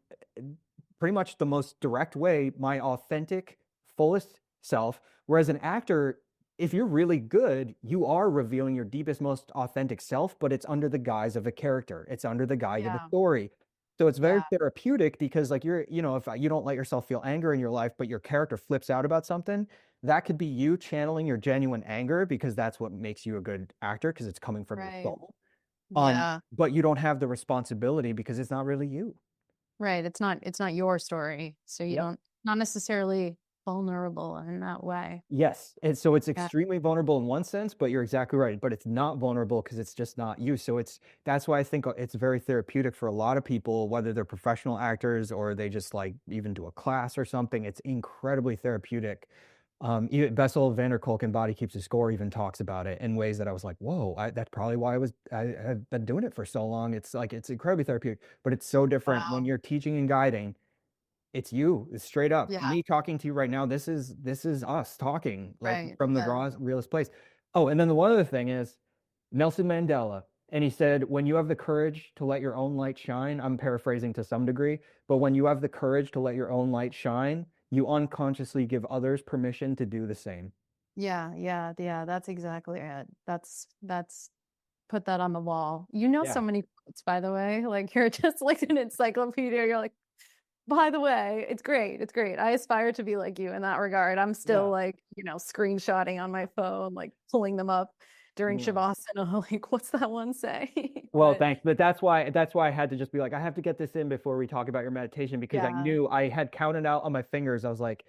pretty much the most direct way my authentic, fullest self. Whereas an actor, if you're really good, you are revealing your deepest, most authentic self, but it's under the guise of a character. It's under the guise of a Yeah. story. So it's very Yeah. therapeutic because, like, if you don't let yourself feel anger in your life, but your character flips out about something, that could be you channeling your genuine anger because that's what makes you a good actor because it's coming from your Right. soul. Yeah. But you don't have the responsibility because it's not really you. Right. It's not your story. So you Yep. don't not necessarily vulnerable in that way. Yes. And so it's Yeah. extremely vulnerable in one sense, but you're exactly right. But it's not vulnerable because it's just not you. So that's why I think it's very therapeutic for a lot of people, whether they're professional actors or they just like even do a class or something. It's incredibly therapeutic. Bessel van der Kolk in Body Keeps the Score even talks about it in ways that I was like, whoa, that's probably why I've been doing it for so long. It's like it's incredibly therapeutic, but it's so different when Wow. you're teaching and guiding. It's you. It's straight up. Yeah. Me talking to you right now. This is us talking like Right. from the Yeah. rawest, realest place. Oh, and then the one other thing is Nelson Mandela. And he said, when you have the courage to let your own light shine, I'm paraphrasing to some degree, but when you have the courage to let your own light shine, you unconsciously give others permission to do the same. Yeah. Yeah. Yeah. That's exactly it. That's put that on the wall. You know so Yeah. many quotes, by the way. Like you're just like an encyclopedia. You're like, by the way, it's great. It's great. I aspire to be like you in that regard. I'm still Yeah. like, screenshotting on my phone, like pulling them up during Yeah. Shavasana. Like, what's that one say? Well, But thanks. But that's why I had to just be like, I have to get this in before we talk about your meditation because I yeah, knew I had counted out on my fingers. I was like,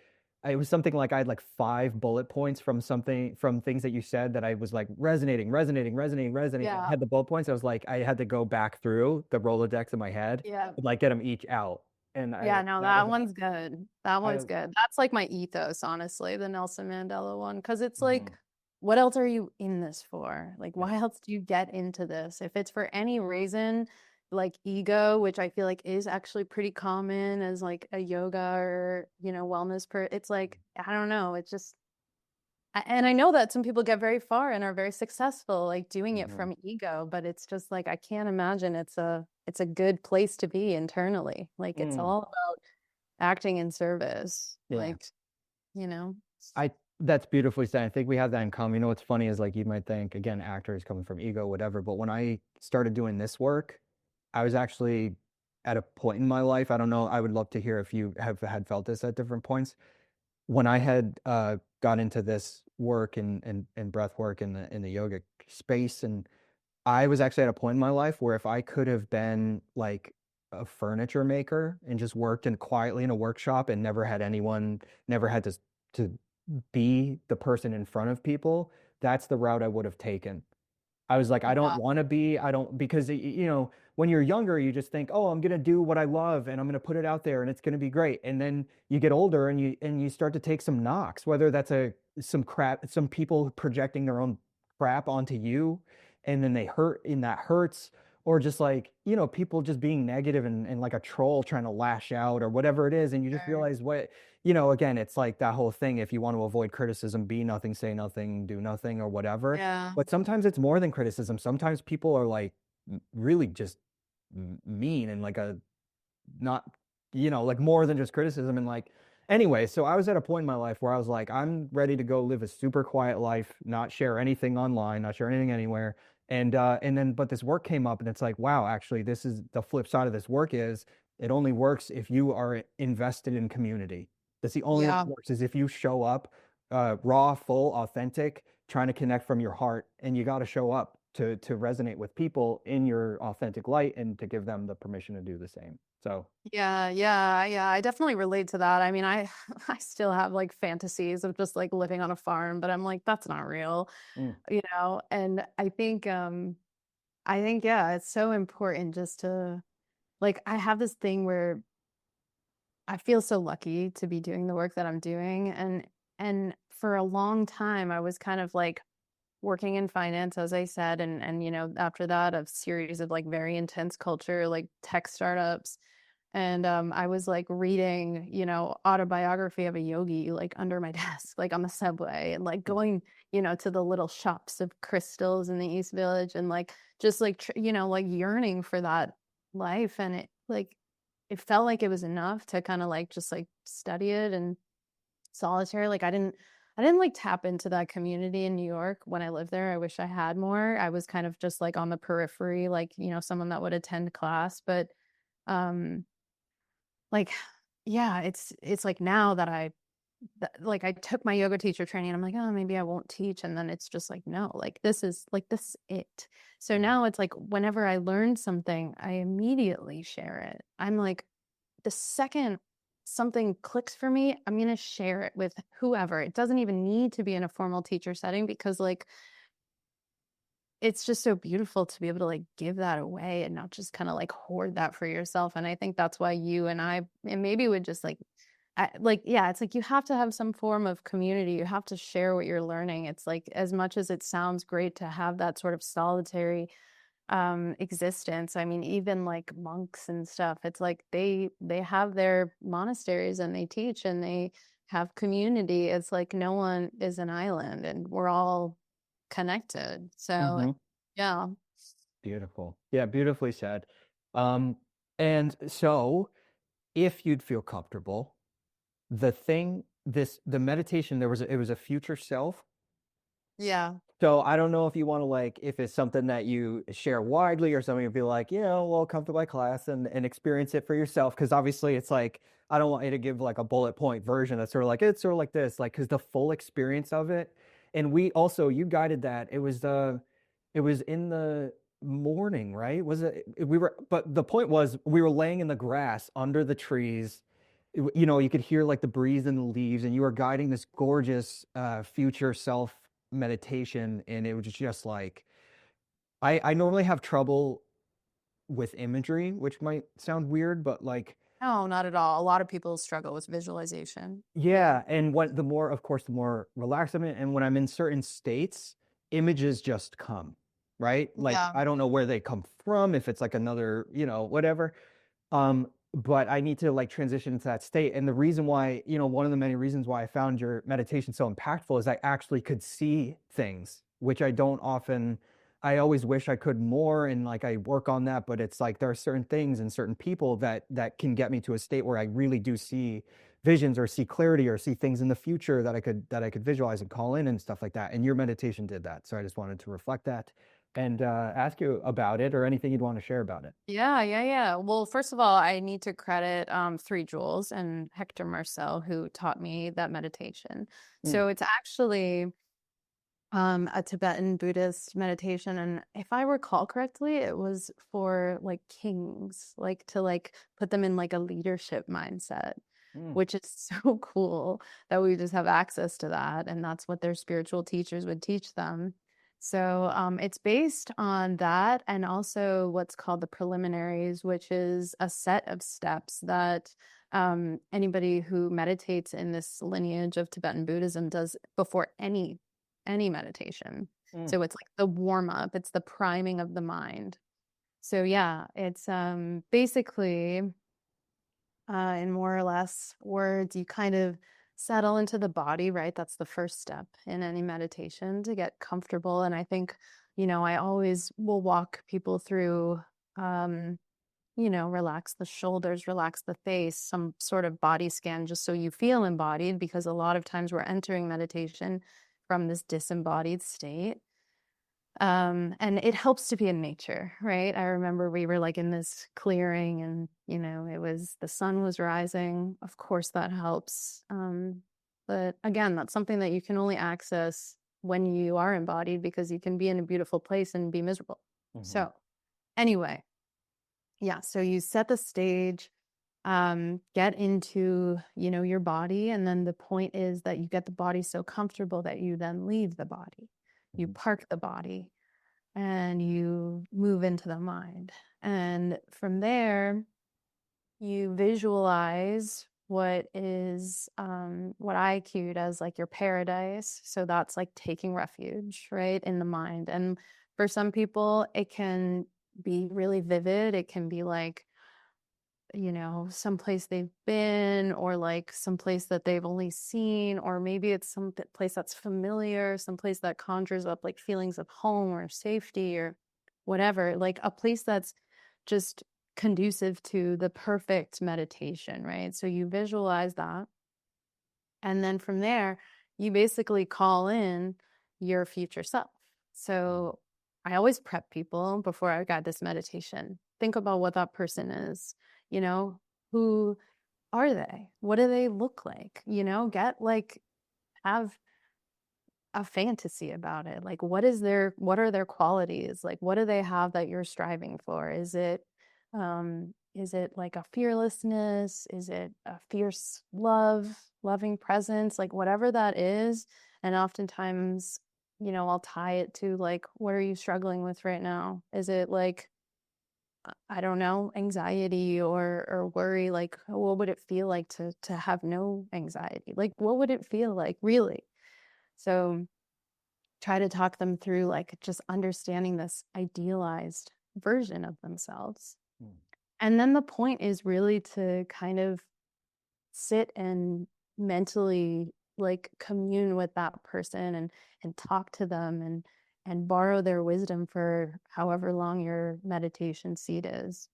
it was something like I had like 5 bullet points from things that you said that I was like resonating, resonating, resonating, resonating. I yeah, had the bullet points. I was like, I had to go back through the Rolodex in my head yeah. and like get them each out. And Yeah, no, that was that one's good. That one's I good. That's like my ethos, honestly, the Nelson Mandela one. Because it's like, Mhm. what else are you in this for? Like, Yeah. why else do you get into this? If it's for any reason, like ego, which I feel like is actually pretty common as like a yoga or, wellness it's like, I don't know, it's just and I know that some people get very far and are very successful, like doing it Mhm. from ego, but it's just like I can't imagine it's a good place to be internally. Like it's Mm. all about acting in service. Yeah. Like, you know. I That's beautifully said. I think we have that in common. You know what's funny is like you might think again, actors coming from ego, whatever. But when I started doing this work, I was actually at a point in my life. I don't know. I would love to hear if you have had felt this at different points. When I had got into this work and breath work in the yoga space, and I was actually at a point in my life where if I could have been like a furniture maker and just worked in quietly in a workshop and never had anyone, never had to be the person in front of people, that's the route I would have taken. I was like, I don't Yeah. want to be, I don't, because, when you're younger, you just think, oh, I'm going to do what I love and I'm going to put it out there and it's going to be great. And then you get older and you start to take some knocks, whether that's some crap, some people projecting their own crap onto you and then they hurt and that hurts, or just like, people just being negative and like a troll trying to lash out or whatever it is. And you just Sure. realize again, it's like that whole thing. If you want to avoid criticism, be nothing, say nothing, do nothing or whatever. Yeah. But sometimes it's more than criticism. Sometimes people are like really just mean and like a not, like more than just criticism. And like, anyway, so I was at a point in my life where I was like, I'm ready to go live a super quiet life, not share anything online, not share anything anywhere. And then, but this work came up and it's like, wow, actually, this is the flip side of this work is it only works if you are invested in community. That's the only way Yeah. it works is if you show up raw, full, authentic, trying to connect from your heart and you got to show up. to resonate with people in your authentic light and to give them the permission to do the same. So, Yeah, yeah, yeah. I definitely relate to that. I mean, I I still have like fantasies of just like living on a farm, but I'm like, that's not real, mm, you know? And I think, yeah, it's so important just to like I have this thing where I feel so lucky to be doing the work that I'm doing. And for a long time I was kind of like working in finance, as I said, and you know, after that, a series of like very intense culture, like tech startups. And I was like reading, you know, autobiography of a yogi like under my desk, like on the subway, and like mm, going, you know, to the little shops of crystals in the East Village, and like just like you know, like yearning for that life. And it like it felt like it was enough to kind of like just like study it and solitary. Like I didn't like tap into that community in New York when I lived there. I wish I had more. I was kind of just like on the periphery, like, you know, someone that would attend class. But um like yeah, it's like now that like I took my yoga teacher training and I'm like, oh, maybe I won't teach. And then it's just like, no, like this is it. So mm, now it's like whenever I learn something, I immediately share it. I'm like, the second something clicks for me, I'm going to share it with whoever. It doesn't even need to be in a formal teacher setting because like it's just so beautiful to be able to like give that away and not just kind of like hoard that for yourself. And I think that's why you and I and maybe would just like yeah, it's like you have to have some form of community. You have to share what you're learning. It's like as much as it sounds great to have that sort of solitary existence. I mean, even like monks and stuff, it's like they have their monasteries and they teach and they have community. It's like no one is an island and we're all connected. So mm-hmm. yeah. Beautiful. Yeah, beautifully said. Um, and so if you'd feel comfortable, the meditation, it was a future self. Yeah. So I don't know if you want to like if it's something that you share widely or something, you'd be like, well, come to my class and experience it for yourself. Because obviously it's like I don't want you to give like a bullet point version that's sort of like it's sort of like this, like because the full experience of it. And we also you guided that. It was in the morning, right? Was it we were but the point was we were laying in the grass under the trees. You know, you could hear like the breeze in the leaves, and you were guiding this gorgeous future self meditation, and it was just like I normally have trouble with imagery, which might sound weird, but like No, not at all. A lot of people struggle with visualization. Yeah. yeah, and what the more of course the more relaxed I'm in, and when I'm in certain states, images just come, right? Like Yeah. I don't know where they come from, if it's like another, whatever. But I need to like transition into that state. And the reason why, one of the many reasons why I found your meditation so impactful is I actually could see things, which I don't often, I always wish I could more. And like I work on that, but it's like there are certain things and certain people that can get me to a state where I really do see visions or see clarity or see things in the future that I could visualize and call in and stuff like that. And your meditation did that. So I just wanted to reflect that and ask you about it or anything you'd want to share about it. Yeah, yeah, yeah. Well, first of all, I need to credit Three Jewels and Hector Marcel, who taught me that meditation. Mm, So it's actually a Tibetan Buddhist meditation. And if I recall correctly, it was for like kings, like to like put them in like a leadership mindset, mm, which is so cool that we just have access to that. And that's what their spiritual teachers would teach them. So it's based on that and also what's called the preliminaries, which is a set of steps that anybody who meditates in this lineage of Tibetan Buddhism does before any meditation. mm. So it's like the warm up, it's the priming of the mind. So yeah, it's basically in more or less words, you kind of settle into the body, right? That's the first step in any meditation to get comfortable. And I think, you know, I always will walk people through you know, relax the shoulders, relax the face, some sort of body scan, just so you feel embodied, because a lot of times we're entering meditation from this disembodied state. And it helps to be in nature, right? I remember we were like in this clearing and, you know, it was the sun was rising. Of course, that helps. But again, that's something that you can only access when you are embodied, because you can be in a beautiful place and be miserable. Mhm. So anyway, yeah, so you set the stage, get into, your body, and then the point is that you get the body so comfortable that you then leave the body. You Mhm. park the body and you move into the mind. And from there, you visualize what I cued as like your paradise. So that's like taking refuge, right, in the mind. And for some people, it can be really vivid. It can be like, someplace they've been, or like someplace that they've only seen, or maybe it's some place that's familiar, someplace that conjures up like feelings of home or safety or whatever, like a place that's just conducive to the perfect meditation, right? So you visualize that. And then from there, you basically call in your future self. So I always prep people before I got this meditation. Think about what that person is, you know, who are they? What do they look like? Get like, have a fantasy about it. Like, what are their qualities? Like, what do they have that you're striving for? Is it like a fearlessness? Is it a fierce loving presence? Like, whatever that is. And oftentimes, I'll tie it to like, what are you struggling with right now? Is it like, I don't know, anxiety or worry? Like, what would it feel like to have no anxiety? Like, what would it feel like really? So try to talk them through like just understanding this idealized version of themselves. Mm. And then the point is really to kind of sit and mentally like commune with that person and talk to them and borrow their wisdom for however long your meditation seat is.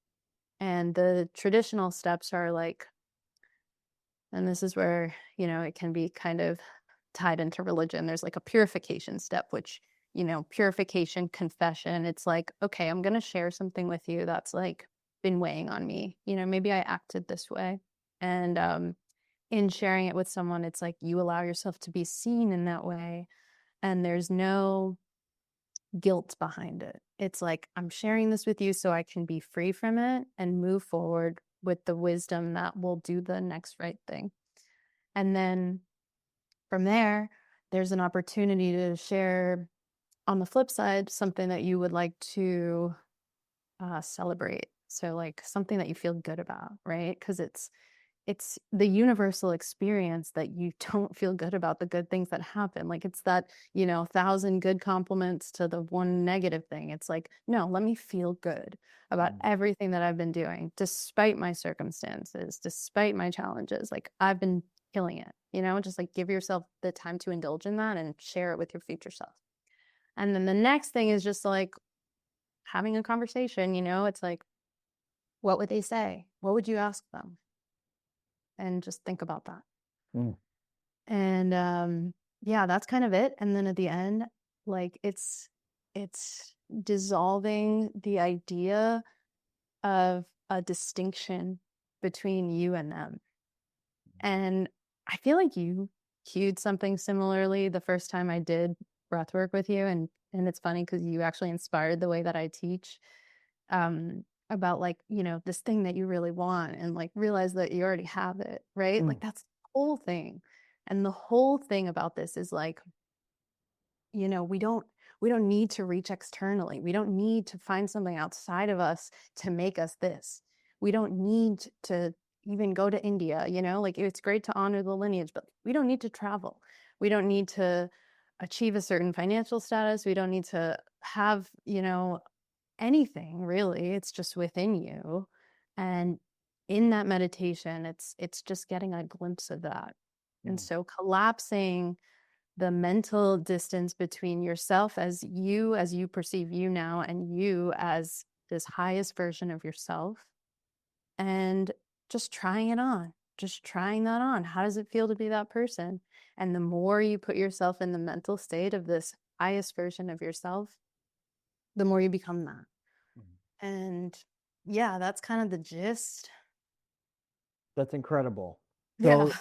And the traditional steps are like, and this is where, it can be kind of tied into religion. There's like a purification step, which, purification, confession. It's like, okay, I'm going to share something with you that's like been weighing on me. Maybe I acted this way. And in sharing it with someone, it's like you allow yourself to be seen in that way. And there's no guilt behind it. It's like, I'm sharing this with you so I can be free from it and move forward with the wisdom that will do the next right thing. And then from there, there's an opportunity to share on the flip side something that you would like to celebrate. So like something that you feel good about, right? Because it's the universal experience that you don't feel good about the good things that happen. Like it's that, 1,000 good compliments to the one negative thing. It's like, no, let me feel good about Mm. everything that I've been doing, despite my circumstances, despite my challenges. Like I've been killing it, just like give yourself the time to indulge in that and share it with your future self. And then the next thing is just like having a conversation, it's like, what would they say? What would you ask them? And just think about that. Mm. And yeah, that's kind of it. And then at the end, like it's dissolving the idea of a distinction between you and them. And I feel like you cued something similarly the first time I did breath work with you. And it's funny because you actually inspired the way that I teach, about like, this thing that you really want, and like realize that you already have it, right? Mm. Like that's the whole thing. And the whole thing about this is like, we don't need to reach externally. We don't need to find something outside of us to make us this. We don't need to even go to India, like it's great to honor the lineage, but we don't need to travel. We don't need to achieve a certain financial status. We don't need to have, anything really. It's just within you. And in that meditation, it's just getting a glimpse of that. And Mm. so collapsing the mental distance between yourself as you perceive you now, and you as this highest version of yourself, and just trying it on, just trying that on. How does it feel to be that person? And the more you put yourself in the mental state of this highest version of yourself, the more you become that. Mm. And yeah, that's kind of the gist. That's incredible. Yeah. So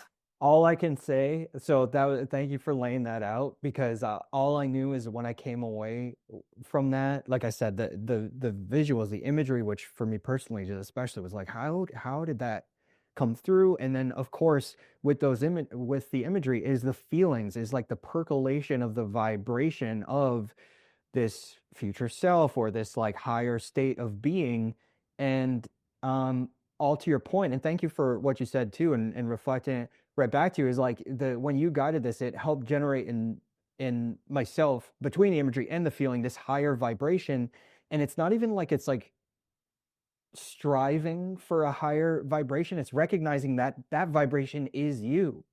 All I can say, so that was, thank you for laying that out because all I knew is when I came away from that, like I said, the visuals, the imagery, which for me personally, just especially was like, how did that come through? And then of course with those image with the imagery is the feelings, is like the percolation of the vibration of this future self or this like higher state of being. And um all to your point, and thank you for what you said too, and reflecting right back to you, is like the when you guided this, it helped generate in myself, between the imagery and the feeling, this higher vibration. And it's not even like it's like striving for a higher vibration, it's recognizing that that vibration is you.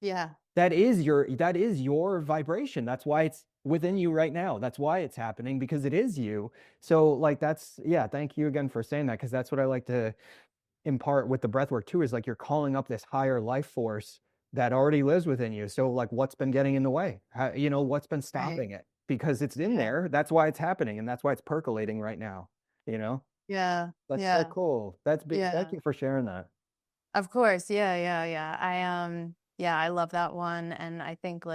Yeah. That is your vibration. That's why it's within you right now. That's why it's happening, because it is you. So like that's, yeah, thank you again for saying that, because that's what I like to impart with the breath work too, is like you're calling up this higher life force that already lives within you. So like what's been getting in the way? What's been Right. stopping it? Because it's in Yeah. there. That's why it's happening, and that's why it's percolating right now, you know? Yeah. That's so Yeah. cool. That's big. Thank Yeah. you for sharing that. Of course. Yeah, yeah, yeah. Yeah, I love that one. And I think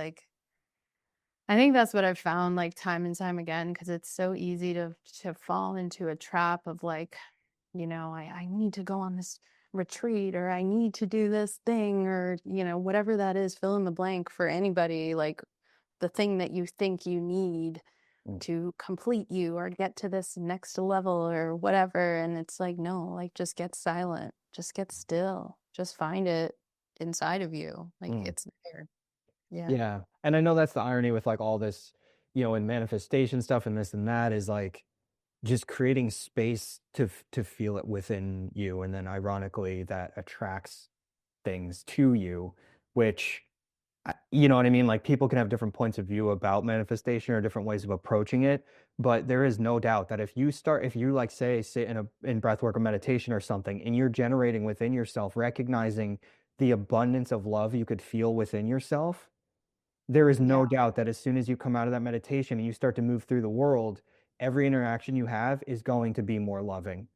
that's what I've found like time and time again, because it's so easy to fall into a trap of like, I need to go on this retreat, or I need to do this thing, or, whatever that is, fill in the blank for anybody, like the thing that you think you need Mm, to complete you or get to this next level or whatever. And it's like, no, like just get silent, just get still, just find it inside of you. Like mm. it's there. Yeah. Yeah. And I know that's the irony with like all this, in manifestation stuff and this and that, is like just creating space to feel it within you. And then ironically, that attracts things to you, which, you know what I mean? Like people can have different points of view about manifestation or different ways of approaching it. But there is no doubt that if you like say sit in breath work or meditation or something, and you're generating within yourself, recognizing the abundance of love you could feel within yourself, there is Yeah. no doubt that as soon as you come out of that meditation and you start to move through the world, every interaction you have is going to be more loving.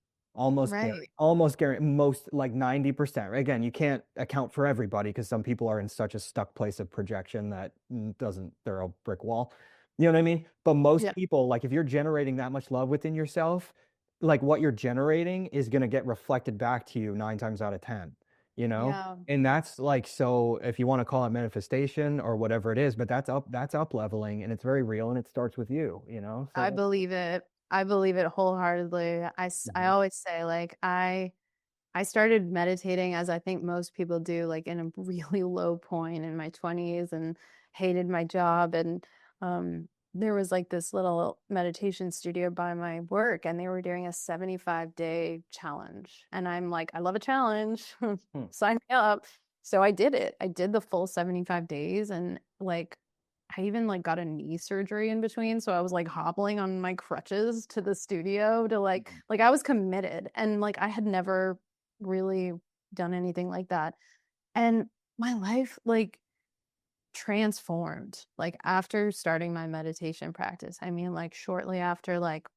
Right. Almost guarantee, most like 90%. Right? Again, you can't account for everybody because some people are in such a stuck place of projection that doesn't, they're a brick wall. You know what I mean? But most Yeah. people, like if you're generating that much love within yourself, like what you're generating is going to get reflected back to you 9 times out of 10, you know? Yeah. And that's like, so if you want to call it manifestation or whatever it is, but that's up leveling, and it's very real, and it starts with you. So I that's, believe it. I believe it wholeheartedly. I mhm, always say like I started meditating, as I think most people do, like in a really low point in my 20s, and hated my job. And there was like this little meditation studio by my work, and they were doing a 75-day challenge. And I'm like, I love a challenge. hmm, Sign me up. So I did it. I did the full 75 days, and like I even like got a knee surgery in between. So I was like hobbling on my crutches to the studio to like I was committed, and like I had never really done anything like that. And my life like transformed like after starting my meditation practice. I mean, like shortly after, like,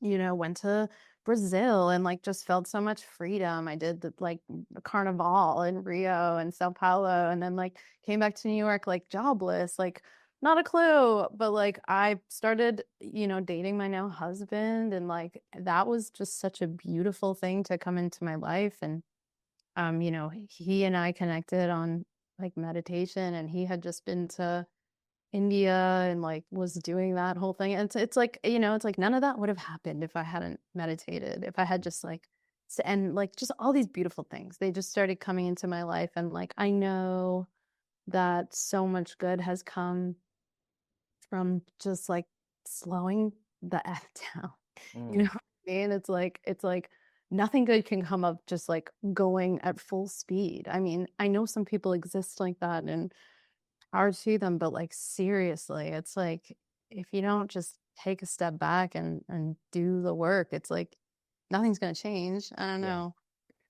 went to Brazil and like just felt so much freedom. I did the like carnival in Rio and Sao Paulo, and then like came back to New York like jobless, like not a clue. But like I started, dating my now husband, and like that was just such a beautiful thing to come into my life. And he and I connected on like meditation, and he had just been to India and like was doing that whole thing. And it's like, it's like none of that would have happened if I hadn't meditated, if I had just like, and like just all these beautiful things. They just started coming into my life. And like, I know that so much good has come from just like slowing the F down. You mm, know what I mean? It's like nothing good can come of just like going at full speed. I mean, I know some people exist like that, and power to them, but like seriously, it's like if you don't just take a step back and do the work, it's like nothing's gonna change. I don't yeah. know.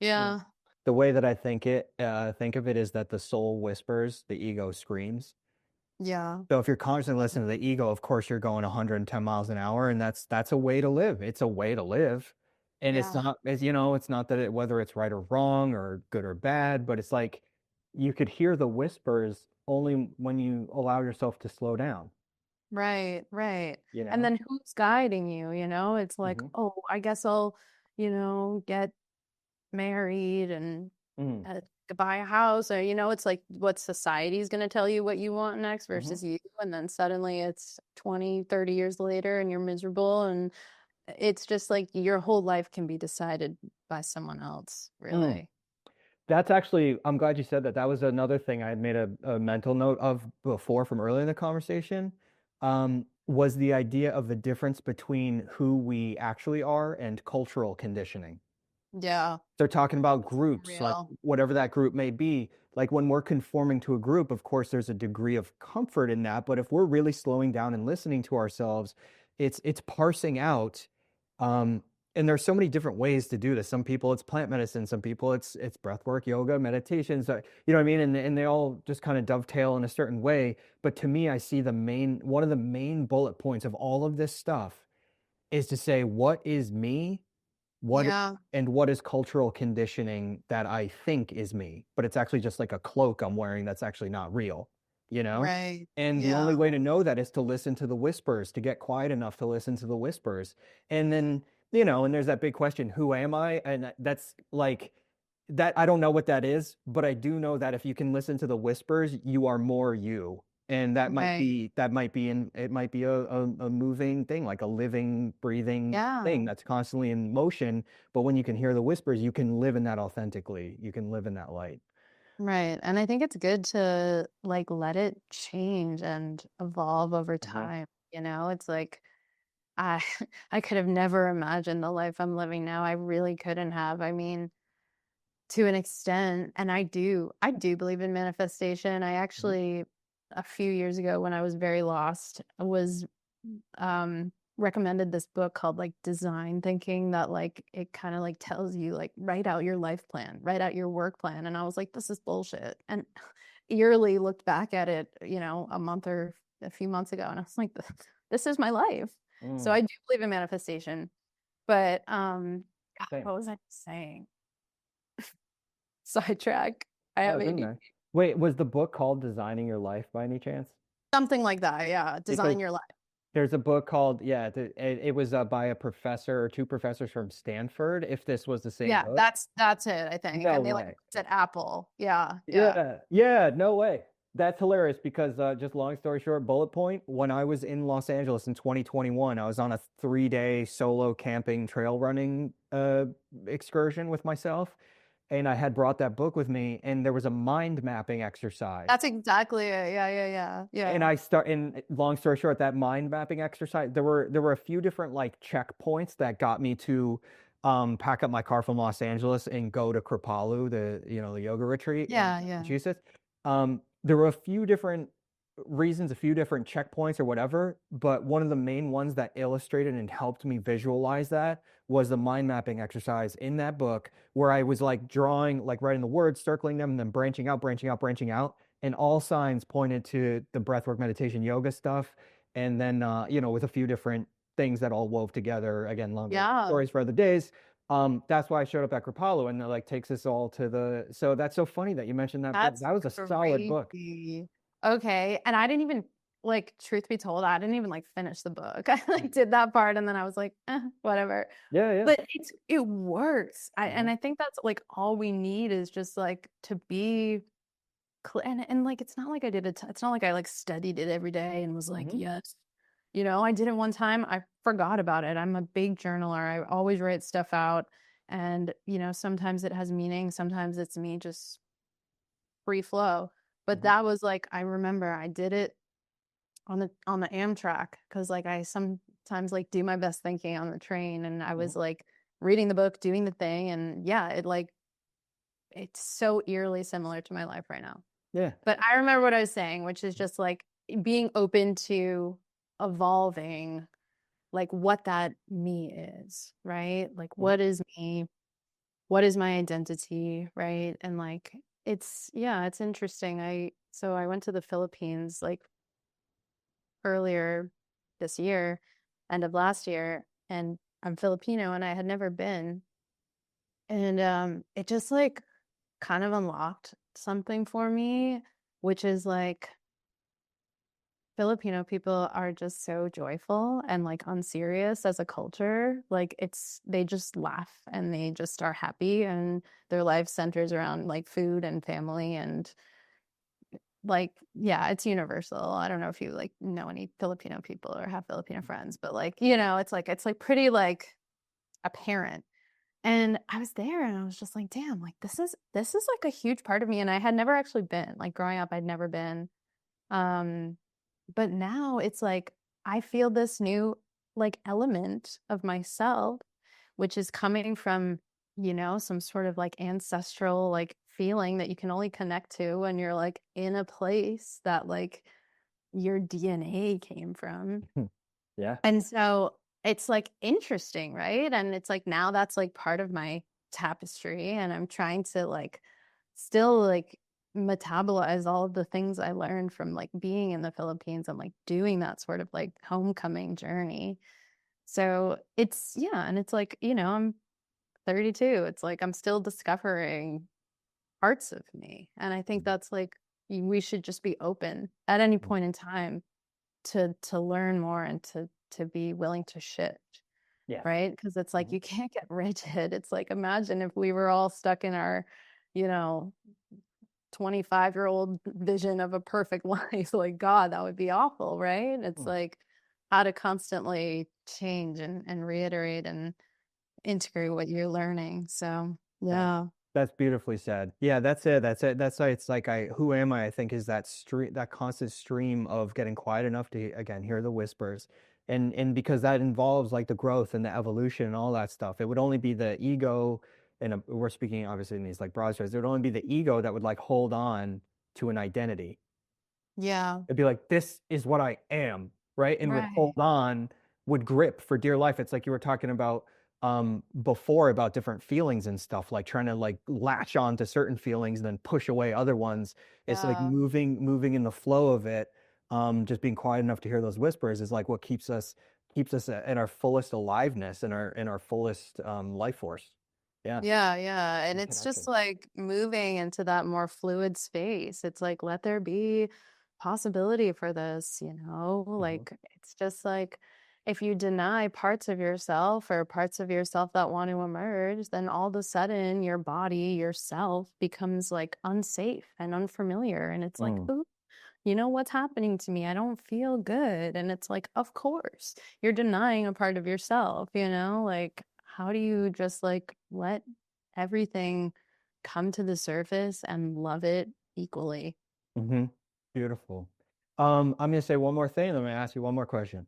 Mm. Yeah. The way that think of it is that the soul whispers, the ego screams. Yeah. So if you're constantly listening to the ego, of course you're going 110 miles an hour, and that's a way to live. It's a way to live. And it's Yeah. not, as you know, it's not that whether it's right or wrong or good or bad, but it's like, you could hear the whispers only when you allow yourself to slow down, Right, right. you And know? then who's guiding you, you know? It's like, Hmm. oh, I guess I'll, get married and Hmm. buy a house, or it's like what society's going to tell you what you want next Hmm. versus you, and then suddenly it's 20, 30 years later and you're miserable, and it's just like your whole life can be decided by someone else, Mm. really. That's actually, I'm glad you said that. That was another thing I had made a mental note of before from earlier in the conversation, was the idea of the difference between who we actually are and cultural conditioning. Yeah, They're talking about that's groups, like real. whatever that group may be. Like when we're conforming to a group, of course, there's a degree of comfort in that. But if we're really slowing down and listening to ourselves, it's parsing out. Um, and there's so many different ways to do this. Some people it's plant medicine, some people it's breath work, yoga, meditation. So you know what I mean? And they all just kind of dovetail in a certain way. But to me, I see one of the main bullet points of all of this stuff is to say, what is me? What Yeah, and what is cultural conditioning that I think is me, but it's actually just like a cloak I'm wearing that's actually not real, you know? right. And the Yeah, only way to know that is to listen to the whispers, to get quiet enough to listen to the whispers. And then, and there's that big question, who am I? And that's like that I don't know what that is, but I do know that if you can listen to the whispers, you are more you. And right. it might be a moving thing, like a living, breathing thing Yeah. that's constantly in motion. But when you can hear the whispers, you can live in that authentically. You can live in that light. Right. And I think it's good to like let it change and evolve over Hmm. time. It's like I I could have never imagined the life I'm living now. I really couldn't have. I mean, to an extent, and I do believe in manifestation. I Hmm. actually a few years ago when I was very lost was recommended this book called like Design Thinking, that like it kind of like tells you like write out your life plan, write out your work plan, and I was like, this is bullshit, and eerily looked back at it, a month or a few months ago, and I was like, this is my life. So Mm, I do believe in manifestation, but God, same. what was I saying? Sidetrack. I That have was in ADD. there. Wait, was the book called Designing Your Life by any chance? Something like that, yeah. Because Design your life. there's a book called, yeah, it was by a professor or two professors from Stanford, if this was the same Yeah, book. that's it, I think. No And they like way. worked at Apple. Yeah, yeah. Yeah, yeah, no way. That's hilarious because just long story short, bullet point, when I was in Los Angeles in 2021, I was on a 3-day solo camping trail running excursion with myself, and I had brought that book with me, and there was a mind mapping exercise. That's exactly it. Yeah, yeah, yeah. And Yeah. I start in long story short, that mind mapping exercise, there were a few different like checkpoints that got me to pack up my car from Los Angeles and go to Kripalu, the yoga retreat in Yeah, yeah. Massachusetts. There were a few different reasons, a few different checkpoints or whatever, but one of the main ones that illustrated and helped me visualize that was the mind mapping exercise in that book where I was like drawing, like writing the words, circling them, and then branching out, branching out, branching out, and all signs pointed to the breathwork meditation yoga stuff. And then, with a few different things that all wove together. Again, longer Yeah. stories for other days. That's why I showed up at Kripalu, and it like takes us all to so that's so funny that you mentioned that book. That's That was a solid book. crazy. Okay. And I didn't even like, truth be told, I didn't even like finish the book. I like did that part and then I was like, whatever. Yeah, yeah. But it works. And Hmm. I think that's like all we need is just like to be and like it's not like I did it, it's not like I like studied it every day and was like, Hmm. yes. I did it one time, I forgot about it. I'm a big journaler. I always write stuff out, and sometimes it has meaning, sometimes it's me just free flow. But Hmm. that was like, I remember I did it on the Amtrak, because like I sometimes like do my best thinking on the train, and I Hmm. was like reading the book, doing the thing, and yeah, it's so eerily similar to my life right now. Yeah. But I remember what I was saying, which is just like being open to evolving, like what that me is, right? Like Hmm. what is me? What is my identity, right? And like it's interesting. I went to the Philippines like earlier this year, end of last year, and I'm Filipino and I had never been. And it just like kind of unlocked something for me, which is like Filipino people are just so joyful and like unserious as a culture. Like they just laugh and they just are happy and their life centers around like food and family and like yeah, it's universal. I don't know if you like know any Filipino people or have Filipino friends, but like, it's like pretty like apparent. And I was there and I was just like, damn, like this is like a huge part of me. And I had never actually been. Like growing up, I'd never been. Um, but now it's like I feel this new like element of myself, which is coming from, some sort of like ancestral like feeling that you can only connect to when you're like in a place that like your DNA came from. Yeah. And so it's like interesting, right? And it's like now that's like part of my tapestry and I'm trying to like still like metabolize all of the things I learned from like being in the Philippines and like doing that sort of like homecoming journey. So it's yeah, and it's like, I'm 32. It's like I'm still discovering parts of me. And I think that's like we should just be open at any Mhm. point in time to learn more and to be willing to shift, Yeah. right? Because it's like Mhm. you can't get rigid. It's like imagine if we were all stuck in our, you know, 25-year-old vision of a perfect life. Like God, that would be awful, right? It's Mm. like how to constantly change and reiterate and integrate what you're learning. So That's yeah. that's beautifully said. Yeah, that's it. That's it. That's why it's like who am I think is that stream, that constant stream of getting quiet enough to again hear the whispers. And because that involves like the growth and the evolution and all that stuff. It would only be the ego, and we're speaking obviously in these like broad strokes. It would only be the ego that would like hold on to an identity. Yeah. It'd be like, this is what I am, right? And would Right. hold on, would grip for dear life. It's like you were talking about before about different feelings and stuff, like trying to like latch on to certain feelings and then push away other ones. It's like Yeah. moving in the flow of it. Just being quiet enough to hear those whispers is like what keeps us in our fullest aliveness and our fullest life force. Yeah. Yeah, yeah. And And it's just connection. like moving into that more fluid space. It's like, let there be possibility for this, Mhm. Like, it's just like if you deny parts of yourself or parts of yourself that want to emerge, then all of a sudden your body, yourself becomes like unsafe and unfamiliar. And it's like, Mm. ooh, what's happening to me? I don't feel good. And it's like, of course, you're denying a part of yourself, Like, how do you just like let everything come to the surface and love it equally? hmm Beautiful. I'm gonna say one more thing, and I'm gonna ask you one more question.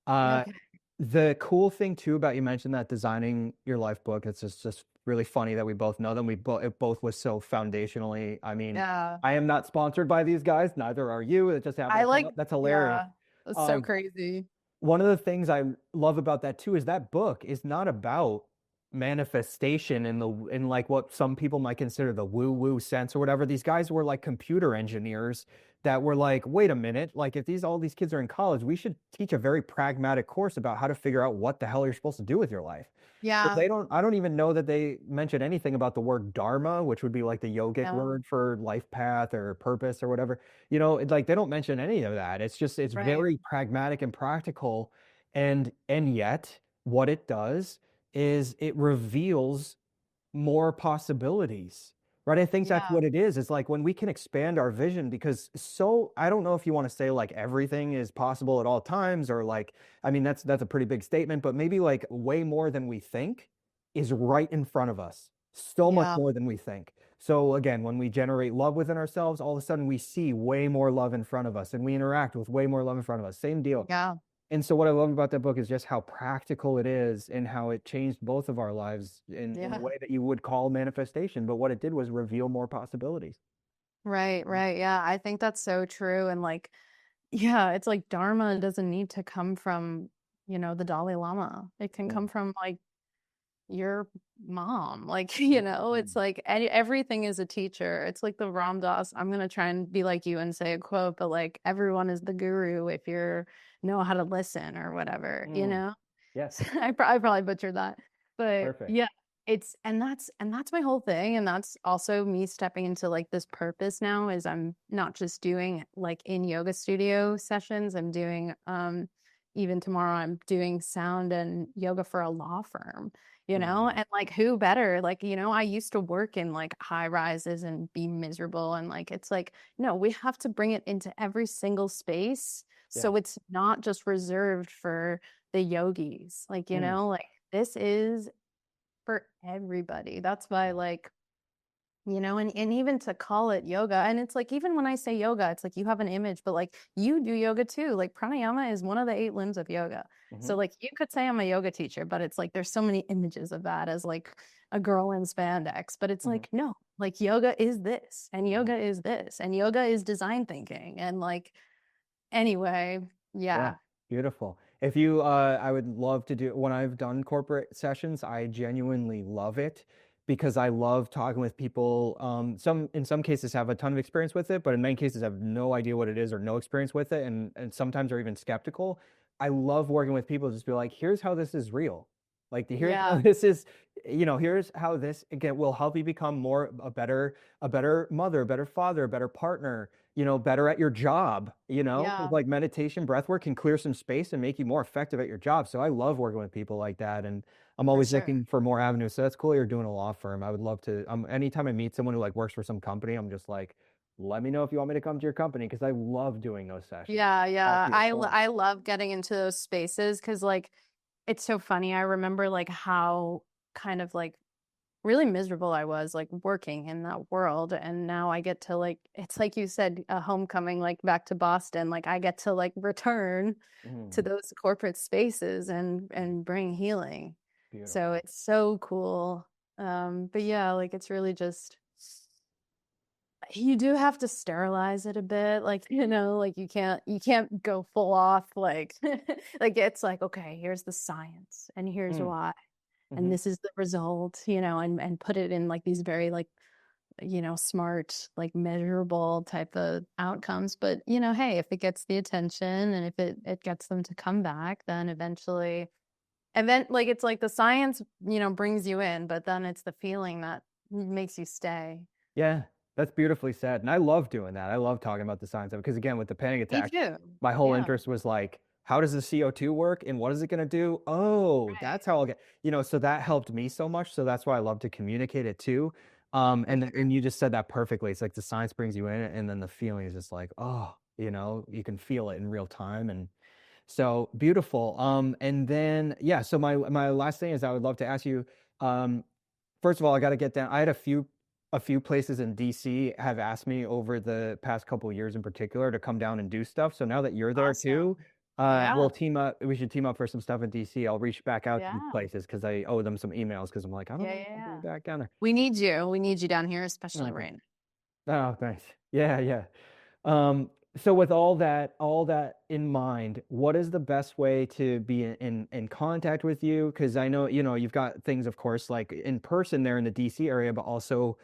Uh, Okay. the cool thing too about you mentioned that designing your life book, it's just really funny that we both know them. We both it both was so foundationally. I mean, Yeah. I am not sponsored by these guys, neither are you. It just happened I to come like, up. That's hilarious. yeah, it's so Um, crazy. one of the things I love about that too is that book is not about manifestation in like what some people might consider the woo-woo sense or whatever. These guys were like computer engineers that were like, wait a minute, like if all these kids are in college, we should teach a very pragmatic course about how to figure out what the hell you're supposed to do with your life. So Yeah. I don't even know that they mention anything about the word dharma, which would be like the yogic No. word for life path or purpose or whatever. Like they don't mention any of that. It's Right. very pragmatic and practical. And yet what it does is it reveals more possibilities, right? I think that's Yeah. what it is. It's like when we can expand our vision, because so I don't know if you want to say like everything is possible at all times, or like, I mean, that's a pretty big statement, but maybe like way more than we think is right in front of us. So much Yeah. more than we think. So again, when we generate love within ourselves, all of a sudden we see way more love in front of us and we interact with way more love in front of us. Same deal. Yeah. And so what I love about that book is just how practical it is and how it changed both of our lives in a Yeah. way that you would call manifestation. But what it did was reveal more possibilities. Right. Right. Yeah. I think that's so true. And like, yeah, it's like dharma doesn't need to come from, the Dalai Lama. It can come Mm, from like your mom. Like, it's mm, like everything is a teacher. It's like the Ram Dass. I'm gonna try and be like you and say a quote, but like everyone is the guru if you're know how to listen or whatever, mm. Yes, So I probably butchered that. But perfect. yeah. That's my whole thing, and that's also me stepping into like this purpose now is I'm not just doing like in yoga studio sessions, I'm doing even tomorrow I'm doing sound and yoga for a law firm, Mm. and like who better, like, I used to work in like high rises and be miserable, and like it's like no, we have to bring it into every single space, Yeah. so it's not just reserved for the yogis, like, Mm. like this is for everybody. That's why, Yeah. like, and even to call it yoga, and it's like, even when I say yoga, it's like you have an image, but like you do yoga too. Like pranayama is one of the 8 limbs of yoga. So Hmm. like you could say I'm a yoga teacher, but it's like there's so many images of that as like a girl in spandex. But it's Hmm. like, no, like yoga is this, and Hmm. yoga is this, and yoga is design thinking. And like, anyway, Yeah, yeah. beautiful. If you, I would love to do, when I've done corporate sessions, I genuinely love it because I love talking with people. In some cases have a ton of experience with it, but in many cases have no idea what it is or no experience with it, and sometimes are even skeptical. I love working with people, just be like, here's how this is real. Like, here's how Yeah. this is, here's how this again will help you become more a better mother, a better father, a better partner, better at your job, 'cause Yeah, like meditation, breath work can clear some space and make you more effective at your job. So I love working with people like that. And I'm for always sure. looking for more avenues. So that's cool. You're doing a law firm. I would love to, anytime I meet someone who like works for some company, I'm just like, let me know if you want me to come to your company. Cause I love doing those sessions. Yeah, Back yeah. to your point. I love getting into those spaces because like it's so funny. I remember like how kind of like really miserable I was like working in that world. And now I get to like, it's like you said, a homecoming, like back to Boston. Like I get to like return to Mhm. those corporate spaces and bring healing. So Beautiful. it's so cool. But yeah, like it's really just you do have to sterilize it a bit, like, like you can't go full off like like it's like, okay, here's the science and here's Mm. why and Hmm. this is the result, and put it in like these very like, smart, like measurable type of outcomes. But hey, if it gets the attention and if it gets them to come back, then eventually like it's like the science, brings you in, but then it's the feeling that makes you stay. Yeah, that's beautifully said. And I love doing that. I love talking about the science of it because again, with the panic Me attacks, too. my whole Yeah. interest was like, how does the CO2 work and what is it going to do? Oh, that's Right. how I'll get, so that helped me so much. So that's why I love to communicate it too. For And sure. you just said that perfectly. It's like the science brings you in and then the feeling is just like, oh, you can feel it in real time. And so beautiful. And then, yeah, so my last thing is I would love to ask you, um, first of all, I got to get down. I had a few places in DC have asked me over the past couple of years in particular to come down and do stuff. So now that you're there too, Awesome. Yeah. we'll team up. We should team up for some stuff in DC. I'll reach back out to these Yeah. places because I owe them some emails because I'm like, I don't Yeah, know if yeah, I'll be yeah. back down there. We need you. We need you down here, especially Okay. right now. Oh, thanks. Yeah, yeah. So with all that in mind, what is the best way to be in contact with you? Because I know, you've got things, of course, like in person there in the DC area, but also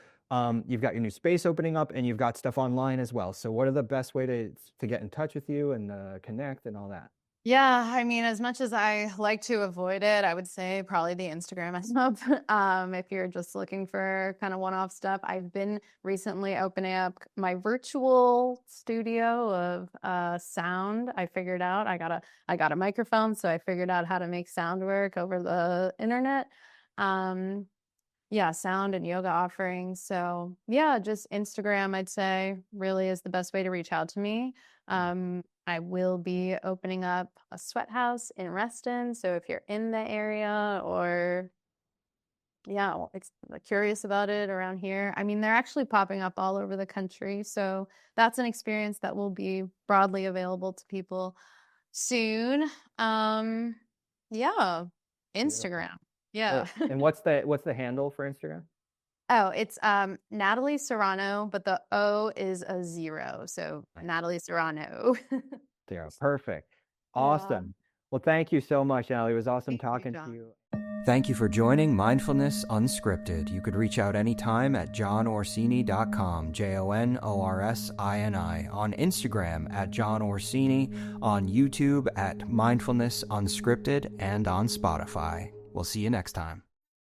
you've got your new space opening up and you've got stuff online as well. So what are the best way to get in touch with you and connect and all that? Yeah, I mean, as much as I like to avoid it, I would say probably the Instagram is up. If you're just looking for kind of one-off stuff, I've been recently opening up my virtual studio of sound. I got a microphone, so I figured out how to make sound work over the internet. Um, yeah, sound and yoga offerings. So yeah, just Instagram, I'd say, really is the best way to reach out to me. Mm. I will be opening up a sweat house in Reston. So if you're in the area or yeah, curious about it around here, I mean, they're actually popping up all over the country. So that's an experience that will be broadly available to people soon. Um, yeah, Beautiful. Instagram. Yeah. And what's the handle for Instagram? Oh, it's Natalie Serrano, but the O is a zero. So Nice. Natalie Serrano. There, perfect. Yeah. Awesome. Well, thank you so much, Allie. It was awesome Thank you, talking to John. you. Thank you for joining Mindfulness Unscripted. You could reach out anytime at jonorsini.com, JONORSINI, on Instagram at Jon Orsini, on YouTube at Mindfulness Unscripted, and on Spotify. We'll see you next time.